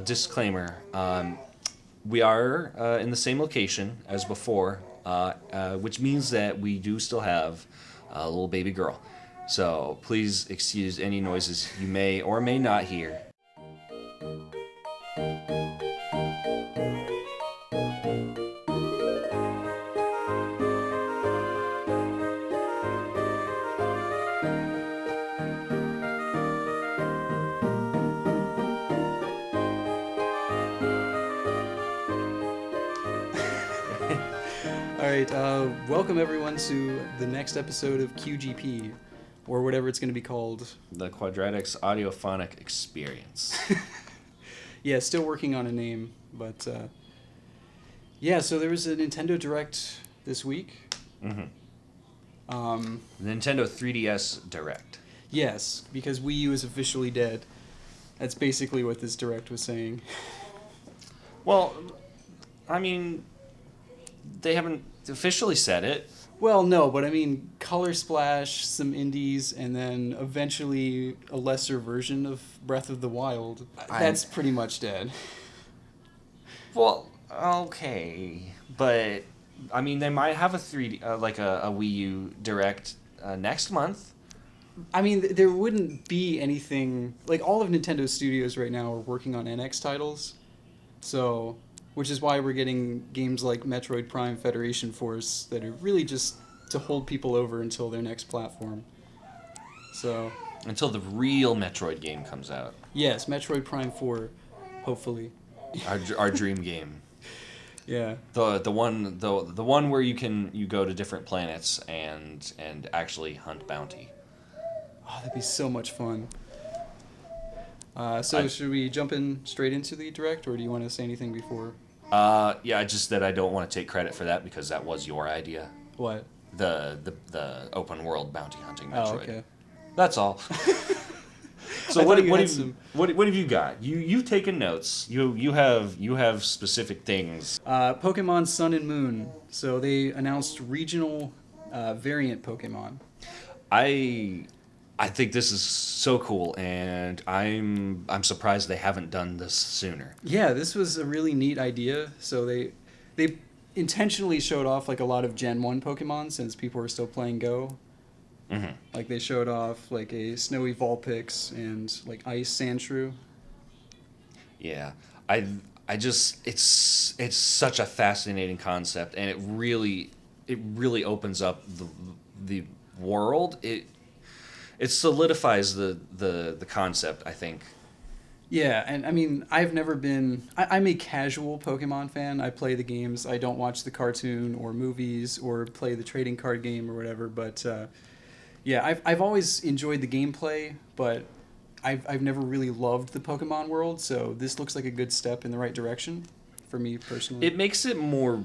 disclaimer. We are in the same location as before, which means that we do still have a little baby girl. So please excuse any noises you may or may not hear. Alright, welcome everyone to the next episode of QGP, or whatever it's going to be called. The Quadratics Audiophonic Experience. Yeah, still working on a name, but yeah, so there was a Nintendo Direct this week. Mm-hmm. Nintendo 3DS Direct. Yes, because Wii U is officially dead. That's basically what this Direct was saying. Well, I mean, they haven't officially said it. Well, no, but I mean, Color Splash, some indies, and then eventually a lesser version of Breath of the Wild. That's pretty much dead. Well, okay, but I mean, they might have a 3D, like a Wii U Direct next month. I mean, there wouldn't be anything like all of Nintendo's studios right now are working on NX titles, so. Which is why we're getting games like Metroid Prime Federation Force that are really just to hold people over until their next platform. So until the real Metroid game comes out. Yes, Metroid Prime 4, hopefully. Our dream game. Yeah. The one where you go to different planets and actually hunt bounty. Oh, that'd be so much fun. Should we jump in straight into the Direct, or do you want to say anything before? Yeah, just that I don't want to take credit for that because that was your idea. What? The open world bounty hunting Metroid. Oh, okay. That's all. So what have you got? You've taken notes. You have specific things. Pokemon Sun and Moon. So they announced regional variant Pokemon. I think this is so cool, and I'm surprised they haven't done this sooner. Yeah, this was a really neat idea. So they intentionally showed off like a lot of Gen 1 Pokemon since people were still playing Go. Mm-hmm. Like they showed off like a Snowy Vulpix and like Ice Sandshrew. Yeah, I just it's such a fascinating concept, and it really opens up the world. It solidifies the concept, I think. Yeah, and I mean, I've never been... I'm a casual Pokemon fan. I play the games. I don't watch the cartoon or movies or play the trading card game or whatever. But yeah, I've always enjoyed the gameplay, but I've never really loved the Pokemon world. So this looks like a good step in the right direction for me personally. It makes it more...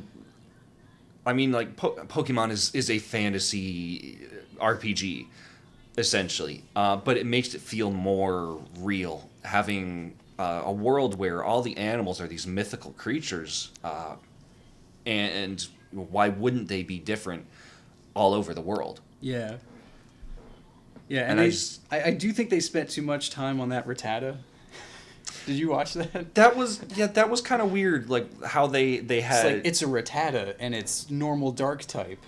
I mean, like, Pokemon is a fantasy RPG, essentially, but it makes it feel more real, having a world where all the animals are these mythical creatures, and why wouldn't they be different all over the world? Yeah. Yeah, and I do think they spent too much time on that Rattata. Did you watch that? That was kind of weird, like how they had... It's a Rattata, and it's normal dark type.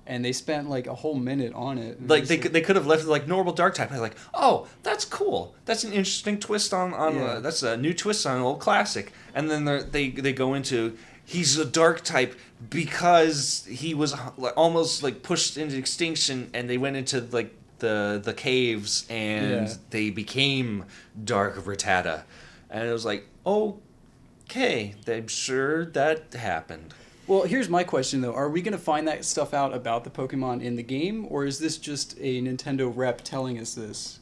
And they spent like a whole minute on it. Like they could have left it like normal dark type. I was like, oh, that's cool. That's an interesting twist on yeah. That's a new twist on an old classic. And then they go into he's a dark type because he was almost like pushed into extinction, and they went into like the caves and they became Dark Rattata. And it was like, okay, I'm sure that happened. Well, here's my question, though. Are we going to find that stuff out about the Pokemon in the game, or is this just a Nintendo rep telling us this?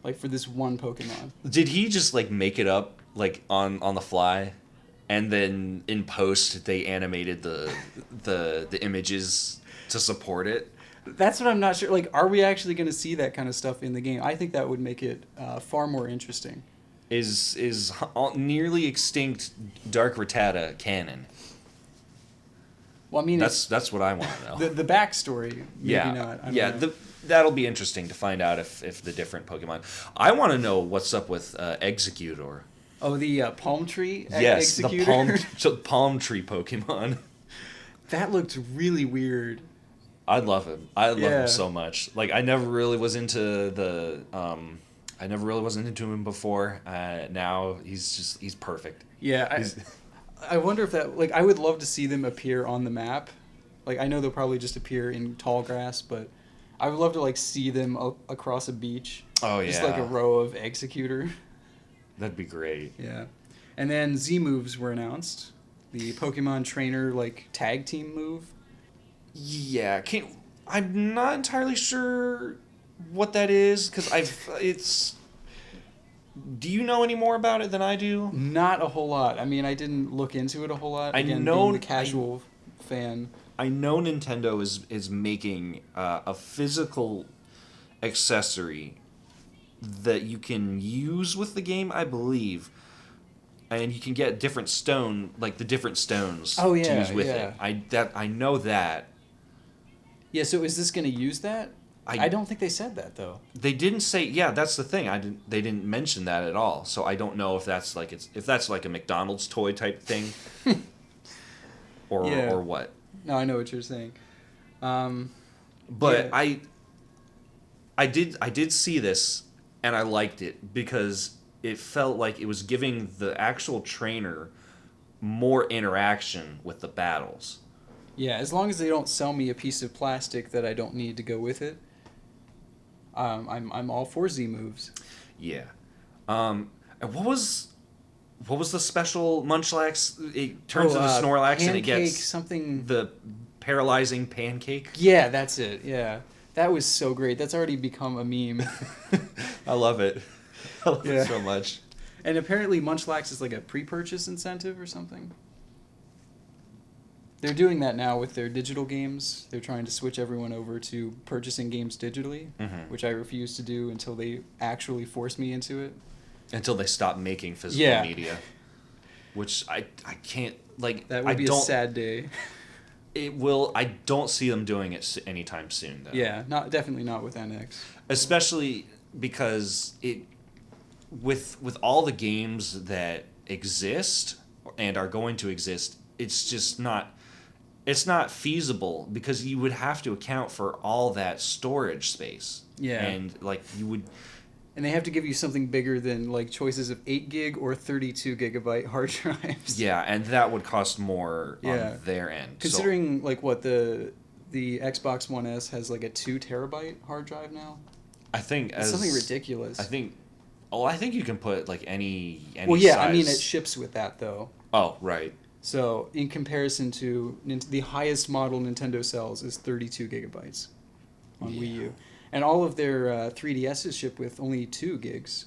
Like, for this one Pokemon? Did he just, like, make it up, like, on the fly? And then, in post, they animated the images to support it? That's what I'm not sure. Like, are we actually going to see that kind of stuff in the game? I think that would make it far more interesting. Is nearly extinct Dark Rattata canon? Well, I mean, that's what I want to know. The backstory, maybe not. I don't know. That'll be interesting to find out if the different Pokemon. I want to know what's up with Executor. Oh, the palm tree Yes, executor. the palm tree Pokemon. That looked really weird. I love him. I love him Yeah. so much. Like I never really was into the I never really wasn't into him before. Now he's perfect. Yeah, He's I wonder if that, like, I would love to see them appear on the map. Like, I know they'll probably just appear in tall grass, but I would love to, like, see them across a beach. Oh Just like a yeah. row of Executor. That'd be great. Yeah. And then Z moves were announced. The Pokemon trainer, like, tag team move. Yeah, can't. I'm not entirely sure what that is because it's. Do you know any more about it than I do? Not a whole lot. I mean, I didn't look into it a whole lot. I Again, know being the casual fan. I know Nintendo is making a physical accessory that you can use with the game, I believe, and you can get the different stones Oh, to yeah, use with yeah. it. I know that. Yeah, so is this going to use that? I I don't think they said that, though. They didn't say. Yeah, that's the thing. They didn't mention that at all. So I don't know if that's like a McDonald's toy type thing, Yeah. or what. No, I know what you're saying. But Yeah. I did see this and I liked it because it felt like it was giving the actual trainer more interaction with the battles. Yeah, as long as they don't sell me a piece of plastic that I don't need to go with it, I'm all for Z moves. Yeah. And what was the special Munchlax? It turns into Snorlax and it pancake gets something. the paralyzing pancake. Yeah, that's it. Yeah, that was so great. That's already become a meme. I love it. I love Yeah. it so much. And apparently, Munchlax is like a pre-purchase incentive or something. They're doing that now with their digital games. They're trying to switch everyone over to purchasing games digitally, Mhm. which I refuse to do until they actually force me into it. Until they stop making physical Yeah. media, which I can't like. That I would be a don't. sad day. It will. I don't see them doing it anytime soon, though. Yeah, definitely not with NX. Especially because with all the games that exist and are going to exist, it's just not. It's not feasible because you would have to account for all that storage space. Yeah. And like you would. And they have to give you something bigger than like choices of 8 gig or 32 gigabyte hard drives. Yeah, and that would cost more Yeah. on their end. Considering like what the Xbox One S has like a 2 terabyte hard drive now. I think It's something ridiculous. I think. Oh, I think you can put like any. Well, yeah, size. I mean it ships with that though. Oh, right. So in comparison to the highest model Nintendo sells is 32 gigabytes on Wii U, and all of their 3DSs ship with only 2 gigs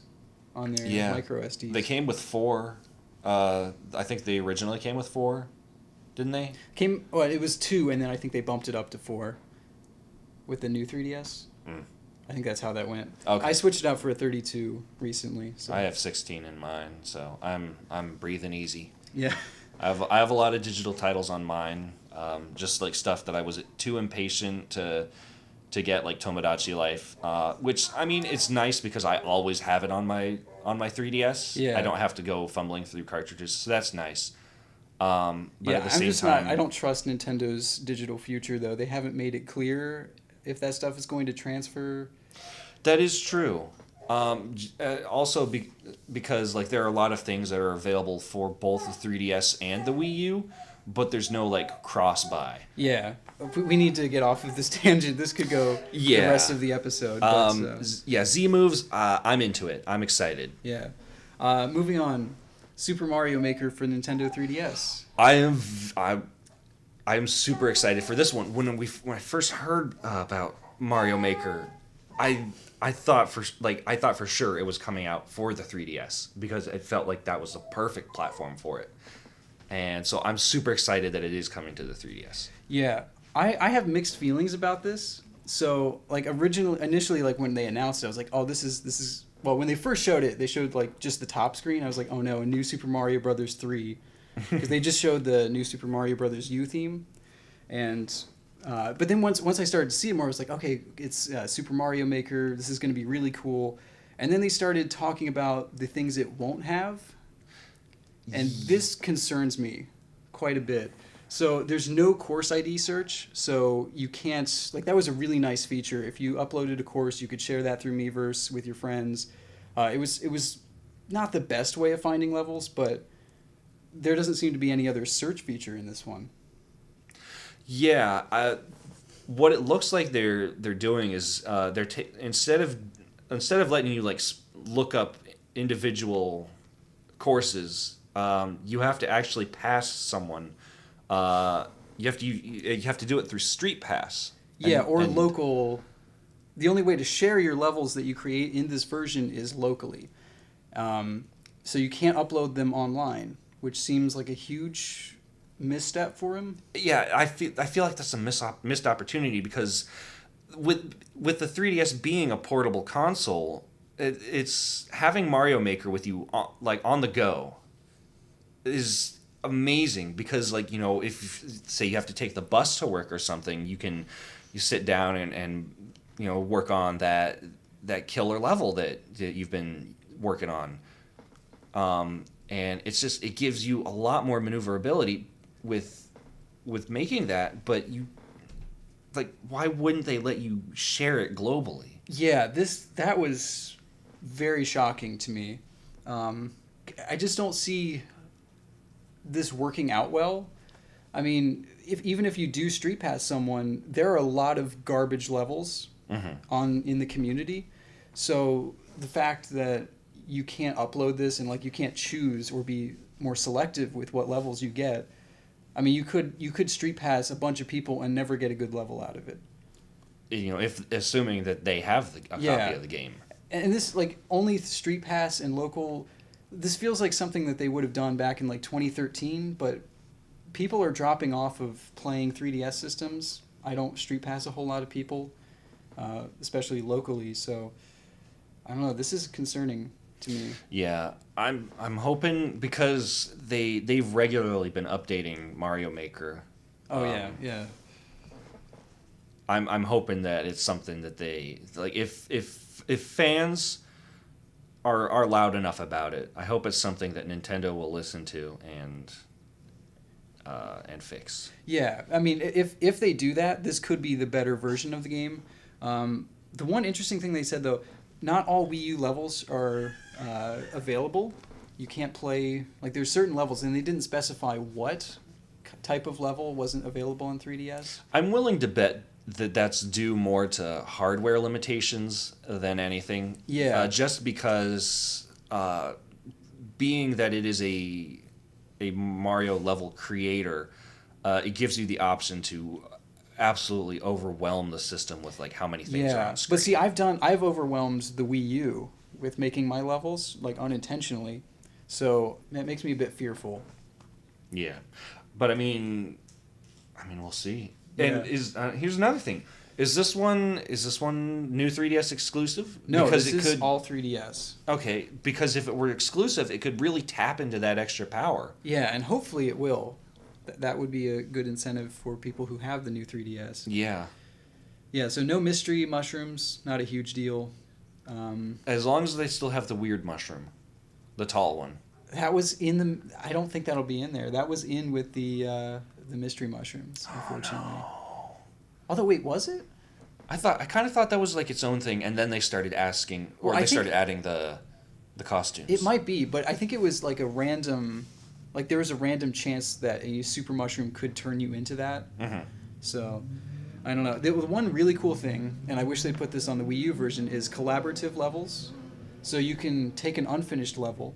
on their micro SDs. They came with 4. I think they originally came with 4, didn't they? It was 2, and then I think they bumped it up to 4 with the new 3DS. Mm. I think that's how that went. Okay. I switched it out for a 32 recently. So. I have 16 in mine, so I'm breathing easy. Yeah. I have a lot of digital titles on mine, just like stuff that I was too impatient to get, like Tomodachi Life, which I mean it's nice because I always have it on my 3DS. Yeah. I don't have to go fumbling through cartridges, so that's nice. But Yeah, at the I'm same just time, not. I don't trust Nintendo's digital future though. They haven't made it clear if that stuff is going to transfer. That is true. Also, because like there are a lot of things that are available for both the 3DS and the Wii U, but there's no like cross buy. Yeah, we need to get off of this tangent. This could go the rest of the episode. But, Yeah, Z moves. I'm into it. I'm excited. yeah. Moving on, Super Mario Maker for Nintendo 3DS. I am super excited for this one. When I first heard about Mario Maker, I thought for sure it was coming out for the 3DS because it felt like that was the perfect platform for it. And so I'm super excited that it is coming to the 3DS. Yeah, I have mixed feelings about this. So like initially like when they announced it, I was like, oh, this is well, when they first showed it, they showed like just the top screen. I was like, oh no, a new Super Mario Brothers 3, because they just showed the new Super Mario Brothers U theme, and but then once I started to see more, I was like, okay, it's Super Mario Maker. This is going to be really cool. And then they started talking about the things it won't have. And this concerns me quite a bit. So there's no course ID search, so you can't, like, that was a really nice feature. If you uploaded a course, you could share that through Miiverse with your friends. It was not the best way of finding levels, but there doesn't seem to be any other search feature in this one. Yeah, what it looks like they're doing is instead of letting you like look up individual courses, you have to actually pass someone. You have to do it through Street Pass. Yeah, or and local. The only way to share your levels that you create in this version is locally. So you can't upload them online, which seems like a huge misstep for him. Yeah, I feel like that's a missed opportunity because with the 3DS being a portable console, it's having Mario Maker with you on the go is amazing because like if say you have to take the bus to work or something, you sit down and work on that killer level that you've been working on, and it gives you a lot more maneuverability with making that. But why wouldn't they let you share it globally? Yeah, that was very shocking to me. I just don't see this working out well. I mean, even if you do Street Pass someone, there are a lot of garbage levels in the community. So the fact that you can't upload this and like you can't choose or be more selective with what levels you get. I mean, you could Street Pass a bunch of people and never get a good level out of it. If assuming that they have a copy of the game. And this, like, only Street Pass and local, this feels like something that they would have done back in like 2013, but people are dropping off of playing 3DS systems. I don't Street Pass a whole lot of people, especially locally, so I don't know, this is concerning to me. Yeah, I'm hoping because they've regularly been updating Mario Maker. Oh yeah. I'm hoping that it's something that they like. If fans are loud enough about it, I hope it's something that Nintendo will listen to and fix. Yeah, I mean, if they do that, this could be the better version of the game. The one interesting thing they said though, not all Wii U levels are available. You can't play, like, there's certain levels, and they didn't specify what type of level wasn't available on 3DS. I'm willing to bet that that's due more to hardware limitations than anything. Yeah. Just because, being that it is a Mario level creator, it gives you the option to absolutely overwhelm the system with like how many things are on screen. But see, I've overwhelmed the Wii U with making my levels, like, unintentionally, so that makes me a bit fearful. Yeah, but I mean, we'll see. Yeah. And here's another thing: is this one new 3DS exclusive? No, because this is all 3DS. Okay, because if it were exclusive, it could really tap into that extra power. Yeah, and hopefully it will. That would be a good incentive for people who have the new 3DS. Yeah. Yeah, so no mystery mushrooms, not a huge deal. As long as they still have the weird mushroom, the tall one. That was in the. I don't think that'll be in there. That was in with the mystery mushrooms, unfortunately. Oh, no. Although, wait, was it? I kind of thought that was like its own thing, and then they started asking, or they started adding the costumes. It might be, but I think it was like a random. Like, there was a random chance that a super mushroom could turn you into that. Mm-hmm. So, I don't know. The one really cool thing, and I wish they put this on the Wii U version, is collaborative levels. So you can take an unfinished level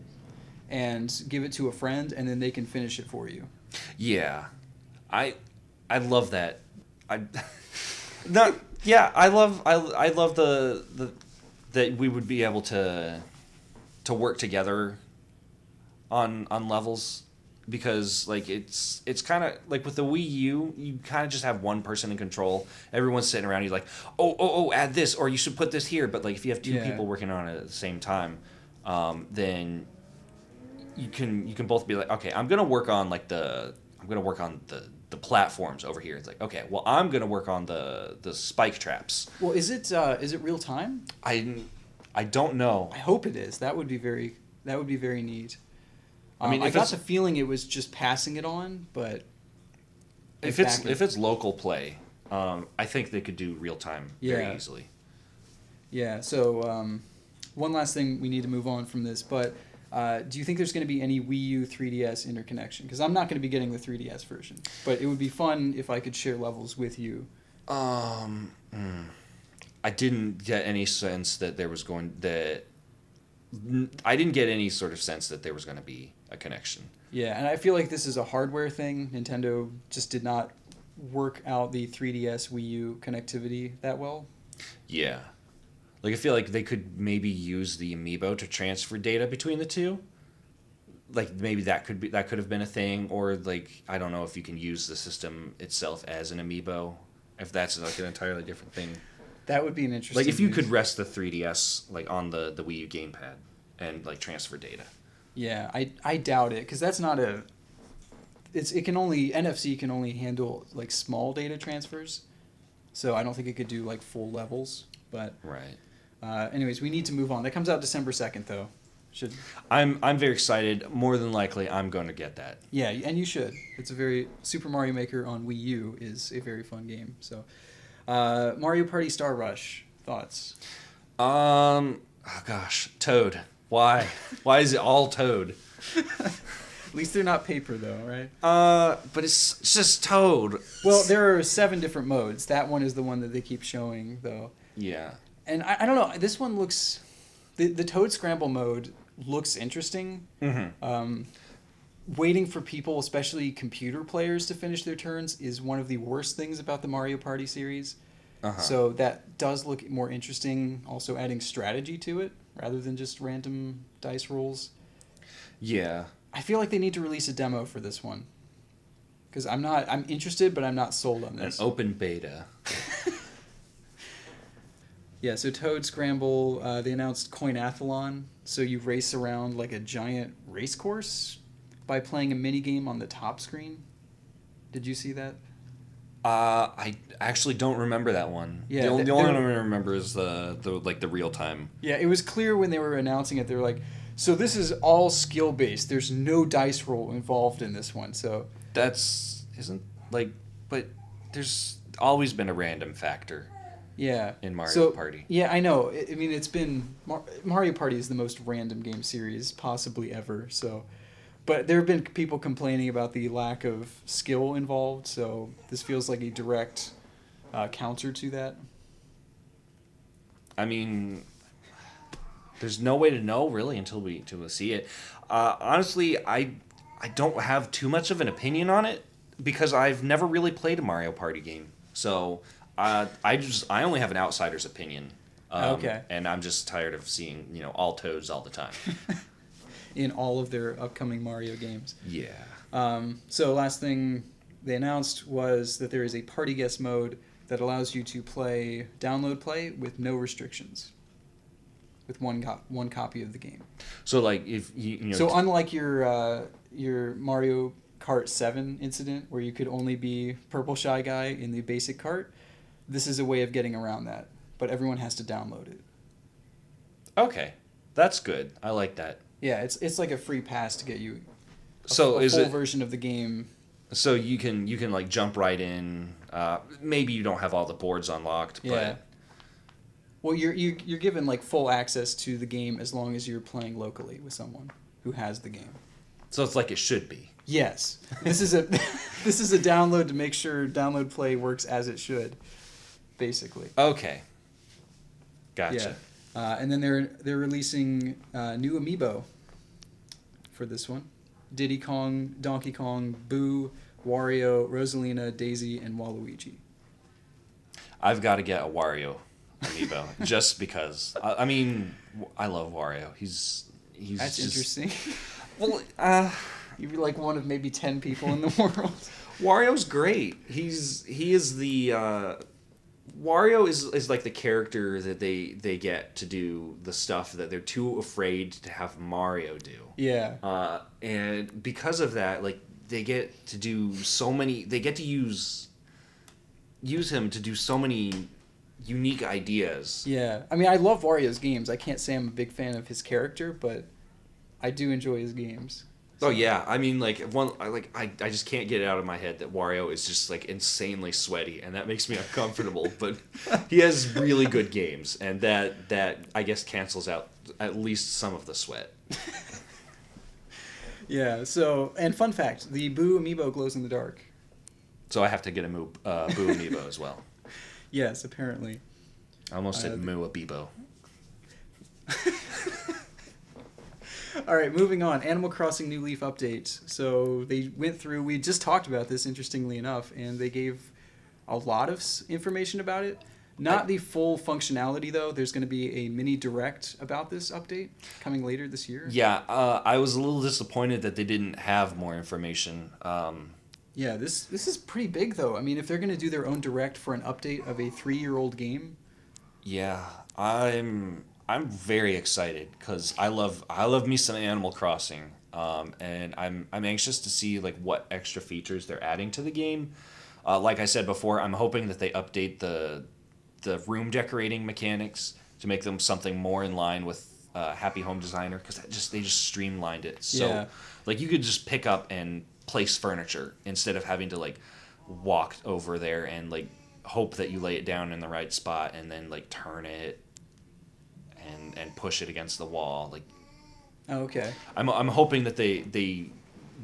and give it to a friend, and then they can finish it for you. Yeah, I love that. I love the that we would be able to work together on levels, because like it's kind of like with the Wii U, you kind of just have one person in control. Everyone's sitting around, you're like, oh, add this, or you should put this here. But like if you have two people working on it at the same time, then you can both be like, okay, I'm gonna work on the platforms over here. It's like, okay, well, I'm gonna work on the spike traps. Well, is it real time? I don't know. I hope it is. That would be very neat. I mean, I if got it's the feeling it was just passing it on, but if it's local play, I think they could do real time very Yeah. easily. Yeah. So one last thing we need to move on from this, but do you think there's going to be any Wii U 3DS interconnection? Because I'm not going to be getting the 3DS version, but it would be fun if I could share levels with you. I didn't get any sense that I didn't get any sort of sense that there was going to be a connection. Yeah, and I feel like this is a hardware thing. Nintendo just did not work out the 3DS Wii U connectivity that well. Yeah. Like, I feel like they could maybe use the amiibo to transfer data between the two. Like, maybe that could have been a thing, or like, I don't know if you can use the system itself as an amiibo, if that's like an entirely different thing. That would be an interesting. Like, if you could rest the 3DS like on the Wii U gamepad and like transfer data. Yeah, I doubt it, because that's not a. It can only NFC can only handle like small data transfers, so I don't think it could do like full levels. But Right. anyways, we need to move on. That comes out December 2nd, though. Should. I'm very excited. More than likely, I'm going to get that. Yeah, and you should. It's a very Super Mario Maker on Wii U is a very fun game. So, Mario Party Star Rush thoughts. Oh gosh, Toad. Why? Why is it all Toad? At least they're not paper, though, right? But it's just Toad. Well, there are 7 different modes. That one is the one that they keep showing, though. Yeah. And I don't know. This one looks, the Toad Scramble mode looks interesting. Mm-hmm. Waiting for people, especially computer players, to finish their turns is one of the worst things about the Mario Party series. Uh-huh. So that does look more interesting. Also, adding strategy to it rather than just random dice rolls. Yeah. I feel like they need to release a demo for this one. Because I'm interested, but I'm not sold on An this. open beta. Yeah, so Toad Scramble, they announced Coinathlon. So you race around like a giant race course by playing a mini game on the top screen. Did you see that? I actually don't remember that one. Yeah, the only they're- one I remember is the real time. Yeah, it was clear when they were announcing it. They were like, so this is all skill based. There's no dice roll involved in this one. So But there's always been a random factor yeah, in Mario Party. Yeah, I know. I mean, it's been Mario Party is the most random game series possibly ever. So, but there have been people complaining about the lack of skill involved. So this feels like a direct counter to that. I mean, there's no way to know really until we see it. Honestly, I don't have too much of an opinion on it because I've never really played a Mario Party game. So I only have an outsider's opinion. Okay. And I'm just tired of seeing all Toads all the time. In all of their upcoming Mario games. Yeah. So last thing they announced was that there is a party guest mode that allows you to download play with no restrictions, with one copy of the game. So like if you So unlike your Mario Kart 7 incident where you could only be Purple Shy Guy in the basic cart, this is a way of getting around that, but everyone has to download it. Okay, that's good. I like that. Yeah, it's like a free pass to get you a So is full it version of the game. so you can like jump right in? Maybe you don't have all the boards unlocked, Yeah. Well, you're given like full access to the game as long as you're playing locally with someone who has the game. so it's like it should be. Yes, this is a this is a download to make sure download play works as it should, basically. Okay. Gotcha. Yeah, and then they're releasing new amiibo for this one: Diddy Kong, Donkey Kong, Boo, Wario, Rosalina, Daisy, and Waluigi. I've got to get a Wario amiibo just because. I mean, I love Wario. He's That's just, interesting. Well, You'd be like one of maybe 10 people in the world. Wario's great. He is the Wario is like the character that they get to do the stuff that they're too afraid to have Mario do. Yeah. And because of that, like they get to do so many. They get to use him to do so many unique ideas. Yeah. I mean, I love Wario's games. I can't say I'm a big fan of his character, but I do enjoy his games. Oh yeah, I mean I just can't get it out of my head that Wario is just like insanely sweaty, and that makes me uncomfortable. But he has really good games, and that I guess cancels out at least some of the sweat. Yeah. So, and fun fact: the Boo amiibo glows in the dark. So I have to get a Boo Amiibo as well. Yes, apparently. I almost said Uh, Moo Amiibo. All right, moving on. Animal Crossing New Leaf update. So they went through. We just talked about this, interestingly enough, and they gave a lot of information about it. Not the full functionality though. There's going to be a mini direct about this update coming later this year. Yeah, I was a little disappointed that they didn't have more information. Yeah, this is pretty big though. I mean, if they're going to do their own direct for an update of a 3-year-old game. Yeah, I'm very excited because I love me some Animal Crossing, and I'm anxious to see like what extra features they're adding to the game. Like I said before, I'm hoping that they update the room decorating mechanics to make them something more in line with Happy Home Designer because they just streamlined it. So Yeah. like you could just pick up and place furniture instead of having to like walk over there and like hope that you lay it down in the right spot and then like turn it and push it against the wall. Like Oh, okay. I'm hoping that they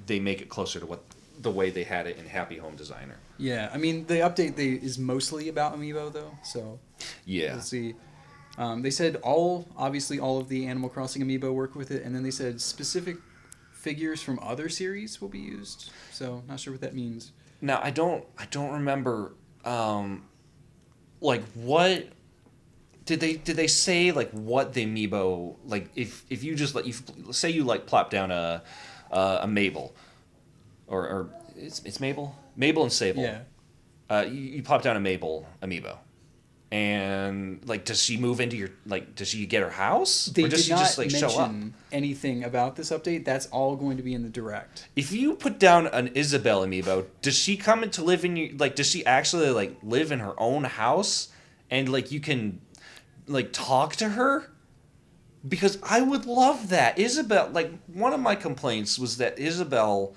make it closer to what the way they had it in Happy Home Designer. Yeah, I mean the update is mostly about amiibo though, so Yeah. we'll see. They said obviously all of the Animal Crossing amiibo work with it, and then they said specific figures from other series will be used. So not sure what that means. Now I don't remember like what did they say like what the amiibo like if you just like you say you like plop down a Mabel or it's Mabel and Sable. Yeah. You plop down a Mabel amiibo. And like, does she move into your like? Does she get her house, They or does did she not just like show up? mention anything about this update. That's all going to be in the direct. If you put down an Isabelle amiibo, does she come into live in your like? Does she actually like live in her own house, and like you can like talk to her? Because I would love that. Isabelle, like one of my complaints was that Isabelle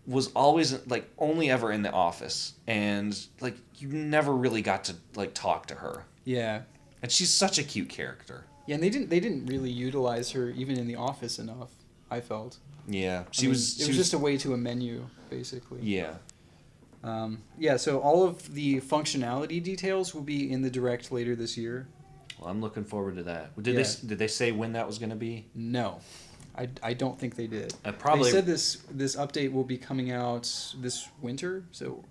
was always like only ever in the office, and like you never really got to like talk to her. Yeah. And she's such a cute character. Yeah, and they didn't really utilize her even in the office enough, I felt. Yeah, It was just a way to a menu, basically. Yeah. Yeah, so all of the functionality details will be in the direct later this year. Well, I'm looking forward to that. Yeah. Did they say when that was going to be? No, I don't think they did. Probably. They said this update will be coming out this winter, so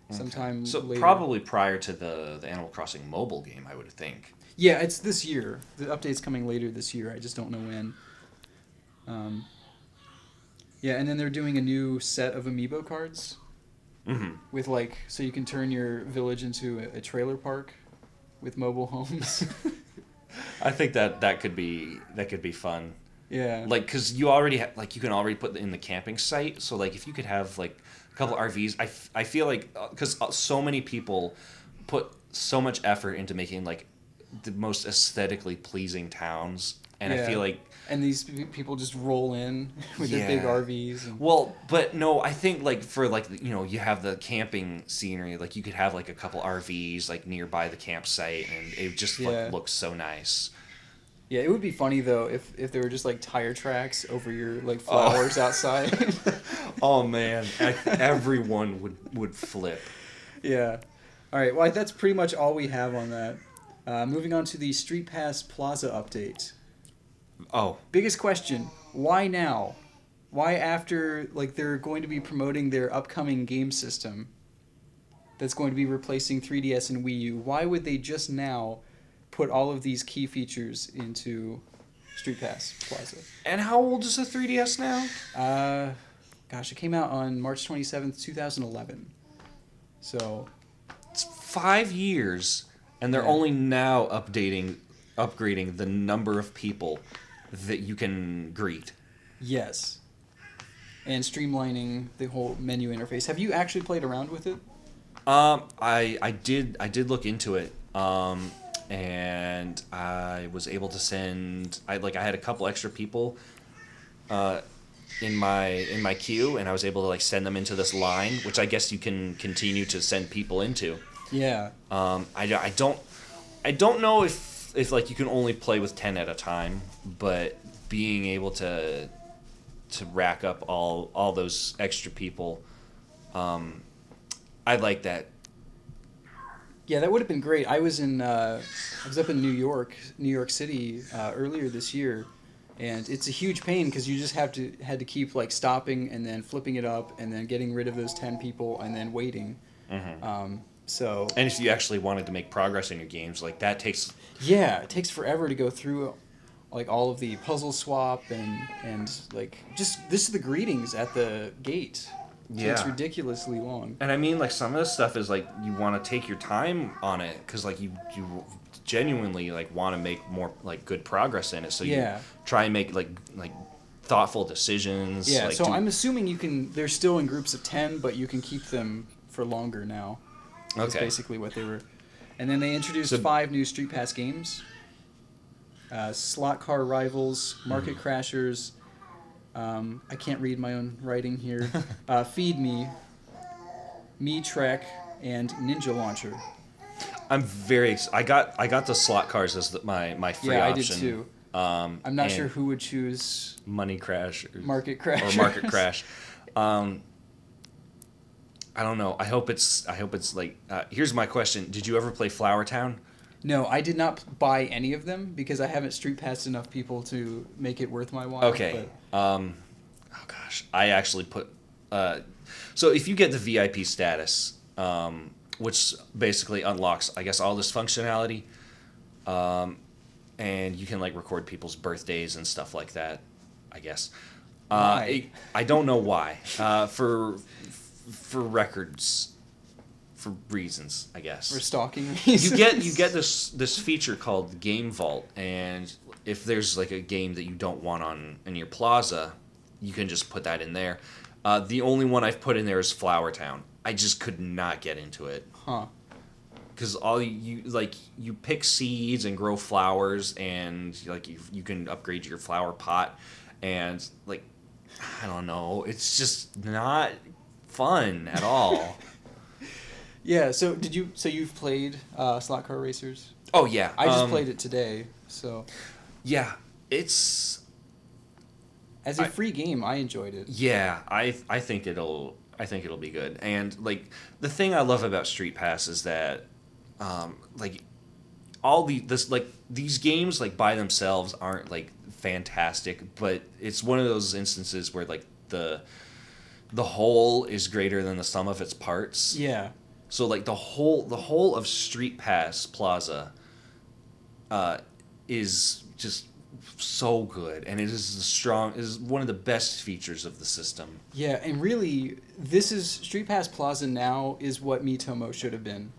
sometime So later. probably prior to the Animal Crossing mobile game, I would think. Yeah, it's this year. The update's coming later this year. I just don't know when. Yeah, and then they're doing a new set of amiibo cards Mm-hmm. with like so you can turn your village into a trailer park with mobile homes. I think that could be fun. Yeah. Like, cause you already like you can already put in the camping site. So like, if you could have like a couple RVs, I feel like because so many people put so much effort into making like the most aesthetically pleasing towns, and I Yeah. feel like. And these people just roll in with their big Yeah. RVs. And... Well, but no, I think like for like you have the camping scenery, like you could have like a couple RVs like nearby the campsite, and it just Yeah. like looks so nice. Yeah, it would be funny though if there were just like tire tracks over your like flowers outside. Oh man, everyone would flip. Yeah. All right. Well, that's pretty much all we have on that. Moving on to the Street Pass Plaza update. Oh, Biggest question: why now? Why after like they're going to be promoting their upcoming game system that's going to be replacing 3DS and Wii U? Why would they just now put all of these key features into Street Pass Plaza? and how old is the 3DS now? Gosh, it came out on March 27th, 2011. So, It's 5 years, and they're Yeah. only now upgrading the number of people that you can greet. yes. And streamlining the whole menu interface. Have you actually played around with it? I did look into it, and I was able to send. I had a couple extra people, in my queue, and I was able to like send them into this line, which I guess you can continue to send people into. Yeah. I don't know if like you can only play with 10 at a time, but being able to rack up all those extra people, I like that. Yeah, that would have been great. I was up in New York City, earlier this year, and it's a huge pain because you just had to keep like stopping and then flipping it up and then getting rid of those 10 people and then waiting. So And if you actually wanted to make progress in your games, like that takes. yeah, it takes forever to go through like all of the puzzle swap and like just this is the greetings at the gate. Takes Yeah. ridiculously long. And I mean, like some of this stuff is like you want to take your time on it because like you genuinely like want to make more like good progress in it. So Yeah. you try and make like thoughtful decisions. Yeah, like, so I'm assuming you can. They're still in groups of 10, but you can keep them for longer now. That's Okay. basically what they were. And then they introduced So- 5 new Street Pass games: Slot Car Rivals, Market Crashers. I can't read my own writing here. Feed Me Trek, and Ninja Launcher. I'm I got the slot cars as my free Yeah, I option. did too. I'm not sure who would choose Money Crash Market Crash or Market Crash. I don't know. I hope it's like. Here's my question: did you ever play Flower Town? No, I did not buy any of them because I haven't street passed enough people to make it worth my while. Okay. Oh gosh, I actually put. So if you get the VIP status, which basically unlocks, I guess, all this functionality, and you can like record people's birthdays and stuff like that. I guess. Why? I don't know why. For records, for reasons, I guess. For stalking reasons. You get this feature called Game Vault, and if there's like a game that you don't want in your plaza, you can just put that in there. The only one I've put in there is Flower Town. I just could not get into it. Huh. Because all you pick seeds and grow flowers, and like you can upgrade your flower pot, and like I don't know, it's just not fun at all. Yeah, so you've played Slot Car Racers? Oh yeah, I just played it today, so Yeah, it's as a free game, I enjoyed it. yeah. I think it'll be good. And like the thing I love about Street Pass is that like these games like by themselves aren't like fantastic, but it's one of those instances where like the whole is greater than the sum of its parts. Yeah. So like the whole of Street Pass Plaza is just so good, and it is one of the best features of the system. Yeah, and really, this is Street Pass Plaza now is what Miitomo should have been.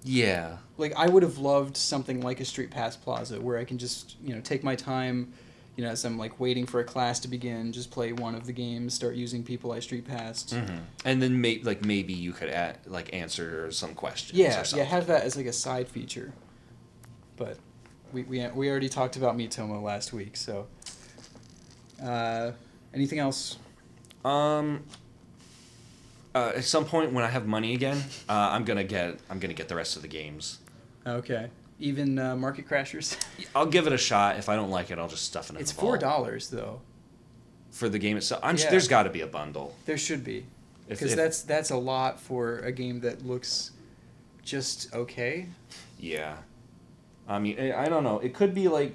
Yeah. Like, I would have loved something like a Street Pass Plaza where I can just, take my time, as I'm, like, waiting for a class to begin, just play one of the games, start using people I Street Passed. Mm-hmm. And then maybe you could answer some questions Yeah, or something. have that as, like, a side feature. But we already talked about Miitomo last week, so... anything else? At some point when I have money again, I'm gonna get the rest of the games. Okay. Even Market Crashers? I'll give it a shot. If I don't like it, I'll just stuff it in It's the vault. $4, though. For the game itself. Yeah. There's got to be a bundle. There should be. If- Because that's a lot for a game that looks just okay. Yeah. I mean, I don't know. It could be like,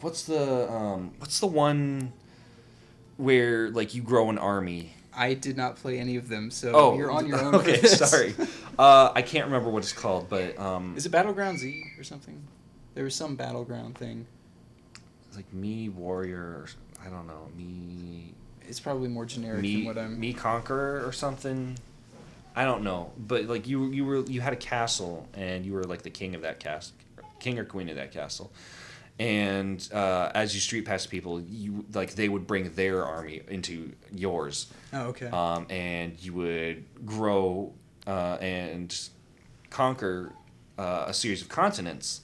what's the one where like you grow an army? I did not play any of them, so you're on your own. Okay, for this. sorry. I can't remember what it's called, but Is it Battleground Z or something? There was some Battleground thing. like Me Warrior. Or, I don't know. Me. It's probably more generic than what I'm. Me Conqueror or something. I don't know, but like you had a castle and you were like the king of that castle, king or queen of that castle, and as you street pass people, they would bring their army into yours. Oh, okay. And you would grow and conquer a series of continents.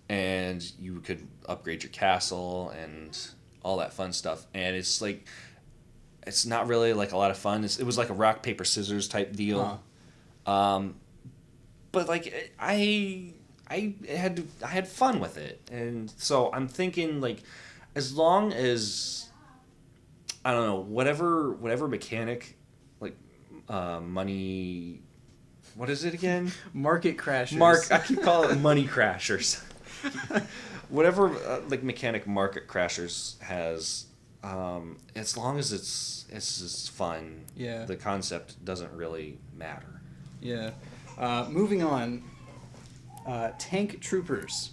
and you could upgrade your castle and all that fun stuff. And it's like it's not really like a lot of fun. It was like a rock paper scissors type deal. Um, but like I had fun with it, and so I'm thinking like as long as I don't know whatever mechanic like money. What is it again? Market crashers. I keep calling it money crashers. Whatever like mechanic market crashers has, as long as it's just fun. Yeah. The concept doesn't really matter. Yeah. Moving on. Tank Troopers.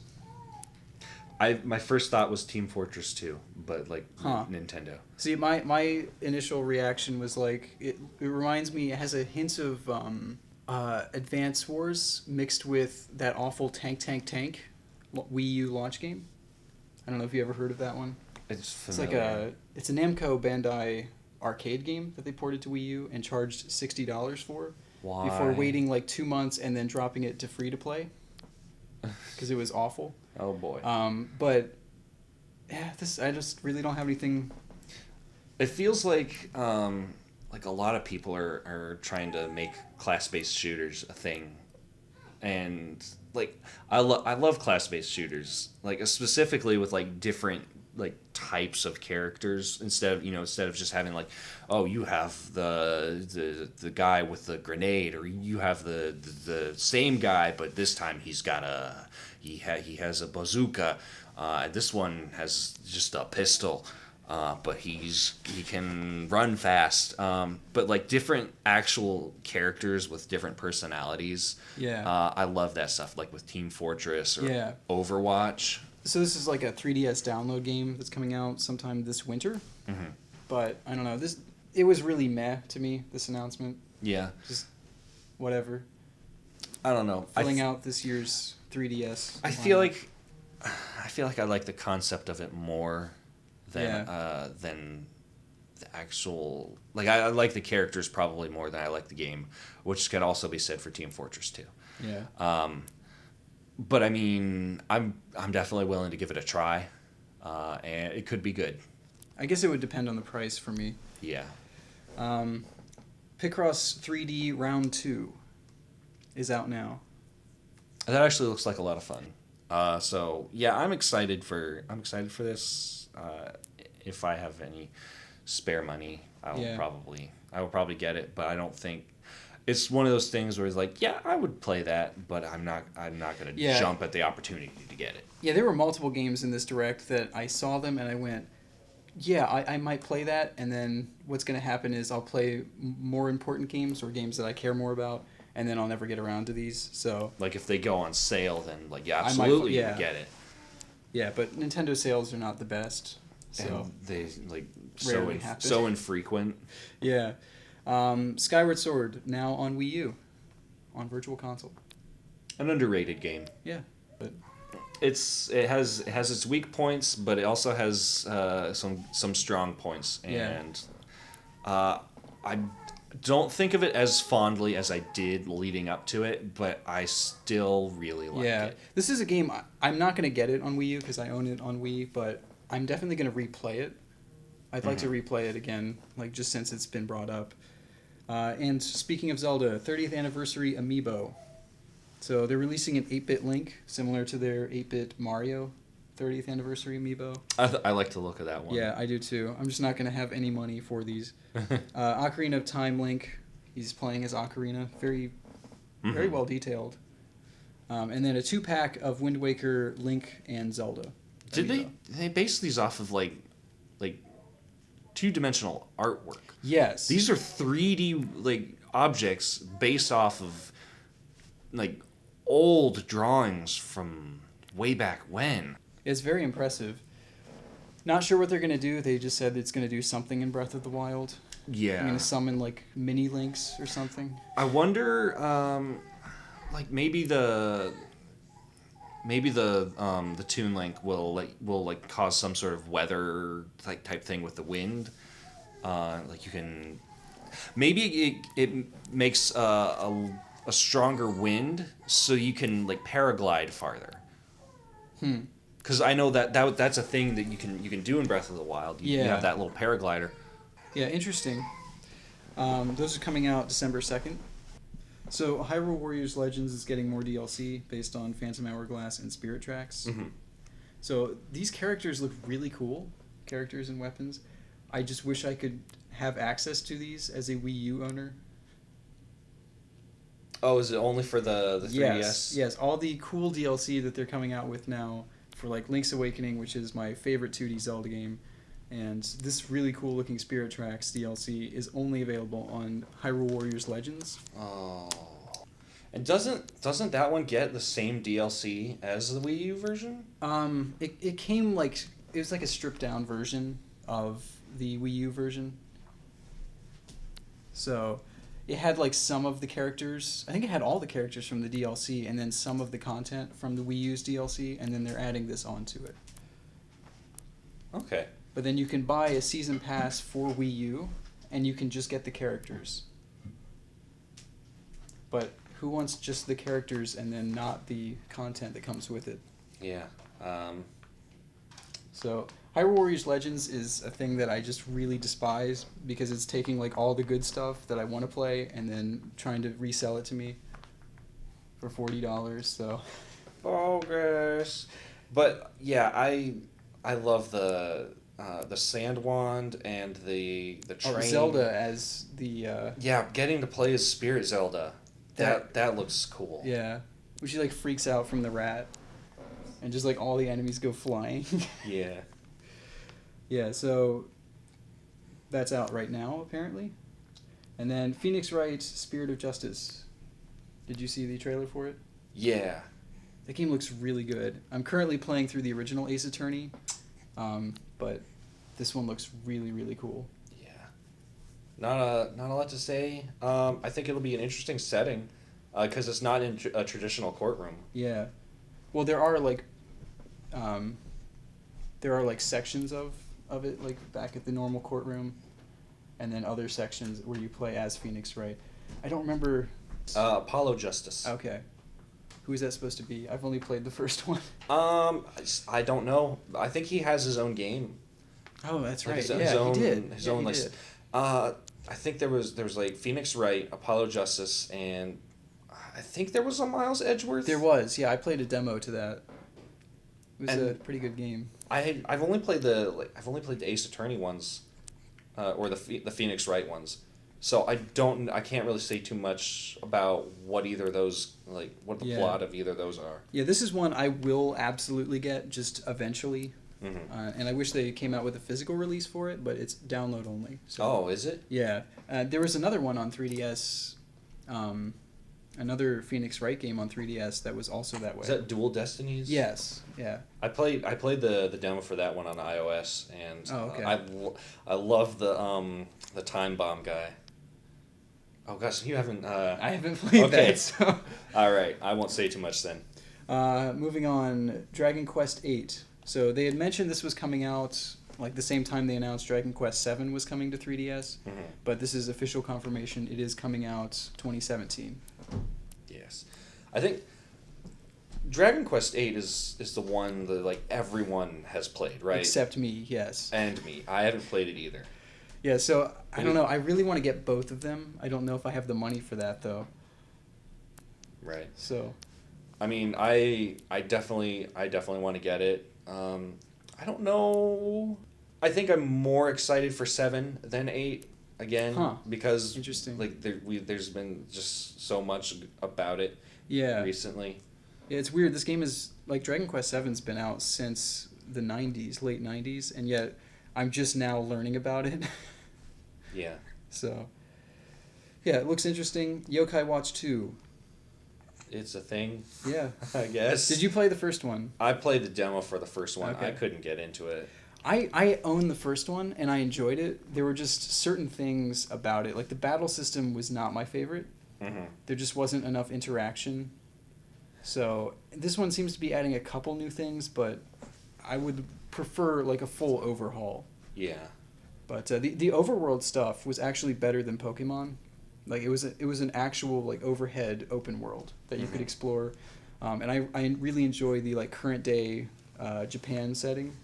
My first thought was Team Fortress 2, but like Nintendo. See, my initial reaction was like it reminds me. It has a hint of Advance Wars mixed with that awful Tank Wii U launch game. I don't know if you ever heard of that one. It's It's familiar. it's a Namco Bandai arcade game that they ported to Wii U and charged $60 for. Why? Before waiting like 2 months and then dropping it to free to play because it was awful. Oh boy. But yeah, I just really don't have anything. It feels like a lot of people are trying to make class-based shooters a thing, and like I love class-based shooters, like specifically with like different like types of characters instead of just having like, oh, you have the guy with the grenade, or you have the same guy but this time he has a bazooka. This one has just a pistol. But he can run fast. But like different actual characters with different personalities. Yeah. I love that stuff. Like with Team Fortress or Yeah. Overwatch. So this is like a 3DS download game that's coming out sometime this winter. Mm-hmm. But I don't know. It was really meh to me, this announcement. Yeah. Just whatever. I don't know. Filling out this year's 3DS. I feel like I like the concept of it more than the actual, like I like the characters probably more than I like the game, which could also be said for Team Fortress 2. Yeah. But I mean, I'm definitely willing to give it a try, and it could be good. I guess it would depend on the price for me. Yeah. Picross 3D Round 2 is out now. That actually looks like a lot of fun. So yeah, I'm excited for this. If I have any spare money, I will probably get it. But I don't think it's one of those things where it's like, yeah, I would play that, but I'm not gonna jump at the opportunity to get it. Yeah, there were multiple games in this direct that I saw them and I went, yeah, I might play that, and then what's going to happen is I'll play more important games or games that I care more about, and then I'll never get around to these. So like if they go on sale, then like yeah, absolutely you would get it. Yeah, but Nintendo sales are not the best. So and they like happen. so infrequent. Yeah. Skyward Sword now on Wii U, on Virtual Console. An underrated game. Yeah, but it has its weak points, but it also has some strong points, and I don't think of it as fondly as I did leading up to it, but I still really like it. This is a game I'm not going to get it on Wii U because I own it on Wii, but I'm definitely going to replay it. I'd like to replay it again, like just since it's been brought up. And speaking of Zelda, 30th anniversary amiibo. So they're releasing an 8-bit Link, similar to their 8-bit Mario 30th anniversary amiibo. I like the look of that one. Yeah, I do too. I'm just not going to have any money for these. Ocarina of Time Link, he's playing as Ocarina, very well detailed. And then a 2-pack of Wind Waker, Link, and Zelda. Did they base these off of like 2-dimensional artwork? Yes. These are 3D like objects based off of like old drawings from way back when. It's very impressive. Not sure what they're going to do. They just said it's going to do something in Breath of the Wild. Yeah. I'm going to summon like mini links or something. I wonder like maybe the Toon Link will cause some sort of weather type thing with the wind. Like you can maybe it makes a stronger wind so you can like paraglide farther. Because I know that's a thing that you can do in Breath of the Wild. You Yeah. have that little paraglider. Yeah, interesting. Those are coming out December 2nd. So Hyrule Warriors Legends is getting more DLC based on Phantom Hourglass and Spirit Tracks. Mm-hmm. So these characters look really cool, characters and weapons. I just wish I could have access to these as a Wii U owner. Oh, is it only for the 3DS? Yes. All the cool DLC that they're coming out with now for like Link's Awakening, which is my favorite 2D Zelda game, and this really cool looking Spirit Tracks DLC is only available on Hyrule Warriors Legends. Oh. And doesn't that one get the same DLC as the Wii U version? It came like it was like a stripped down version of the Wii U version. So it had like some of the characters. I think it had all the characters from the DLC and then some of the content from the Wii U's DLC, and then they're adding this onto it. Okay. But then you can buy a season pass for Wii U, and you can just get the characters. But who wants just the characters and then not the content that comes with it? Yeah. So Hyrule Warriors Legends is a thing that I just really despise because it's taking like all the good stuff that I want to play and then trying to resell it to me for $40. So Bogus. But yeah, I love the sand wand and the train. Zelda as the Yeah, getting to play as Spirit Zelda. That looks cool. yeah, when she like freaks out from the rat, and just like all the enemies go flying. Yeah. Yeah, so that's out right now apparently, and then Phoenix Wright Spirit of Justice. Did you see the trailer for it? Yeah. The game looks really good. I'm currently playing through the original Ace Attorney, but this one looks really, really cool. Yeah. Not a lot to say. I think it'll be an interesting setting, because it's not in a traditional courtroom. Yeah. Well, there are like sections of it, like back at the normal courtroom, and then other sections where you play as Phoenix Wright. I don't remember. Apollo Justice. Okay. Who is that supposed to be? I've only played the first one. I don't know. I think he has his own game. Oh, that's Like right. his Yeah, own, he did. His Yeah, own he like. did. I think there was like Phoenix Wright, Apollo Justice, and I think there was a Miles Edgeworth. There was. Yeah, I played a demo to that. It was And a pretty good game. I've only played the Ace Attorney ones, or the Phoenix Wright ones. So I can't really say too much about what either of those, like what the plot of either of those are. Yeah, this is one I will absolutely get just eventually. Mm-hmm. And I wish they came out with a physical release for it, but it's download only. So, Oh, is it? yeah. There was another one on 3DS, another Phoenix Wright game on 3DS that was also that way. Is that Dual Destinies? Yes, yeah. I played the demo for that one on iOS, and Oh, okay. I love the time bomb guy. Oh gosh, you haven't. I haven't played Okay. that, so... All right, I won't say too much then. Moving on, Dragon Quest VIII. So they had mentioned this was coming out like the same time they announced Dragon Quest VII was coming to 3DS, Mm-hmm. but this is official confirmation. It is coming out 2017. Yes, I think Dragon Quest VIII is the one that like everyone has played, right? Except me, yes. And me. I haven't played it either. Yeah, so I don't know. I really want to get both of them. I don't know if I have the money for that though. Right. So, I mean, I definitely want to get it. I don't know. I think I'm more excited for 7 than 8 again because interesting. Like there's been just so much about it. Yeah. Recently. Yeah, it's weird. This game is like Dragon Quest VII's been out since the 90s, late 90s, and yet I'm just now learning about it. Yeah. So, yeah, it looks interesting. Yokai Watch 2. It's a thing. Yeah. I guess. Did you play the first one? I played the demo for the first one. Okay. I couldn't get into it. I owned the first one and I enjoyed it. There were just certain things about it. Like the battle system was not my favorite. Mm-hmm. There just wasn't enough interaction. So this one seems to be adding a couple new things, but I would prefer like a full overhaul. Yeah. But the overworld stuff was actually better than Pokemon. Like it was an actual like overhead open world that you could explore. And I really enjoy the like current day Japan setting.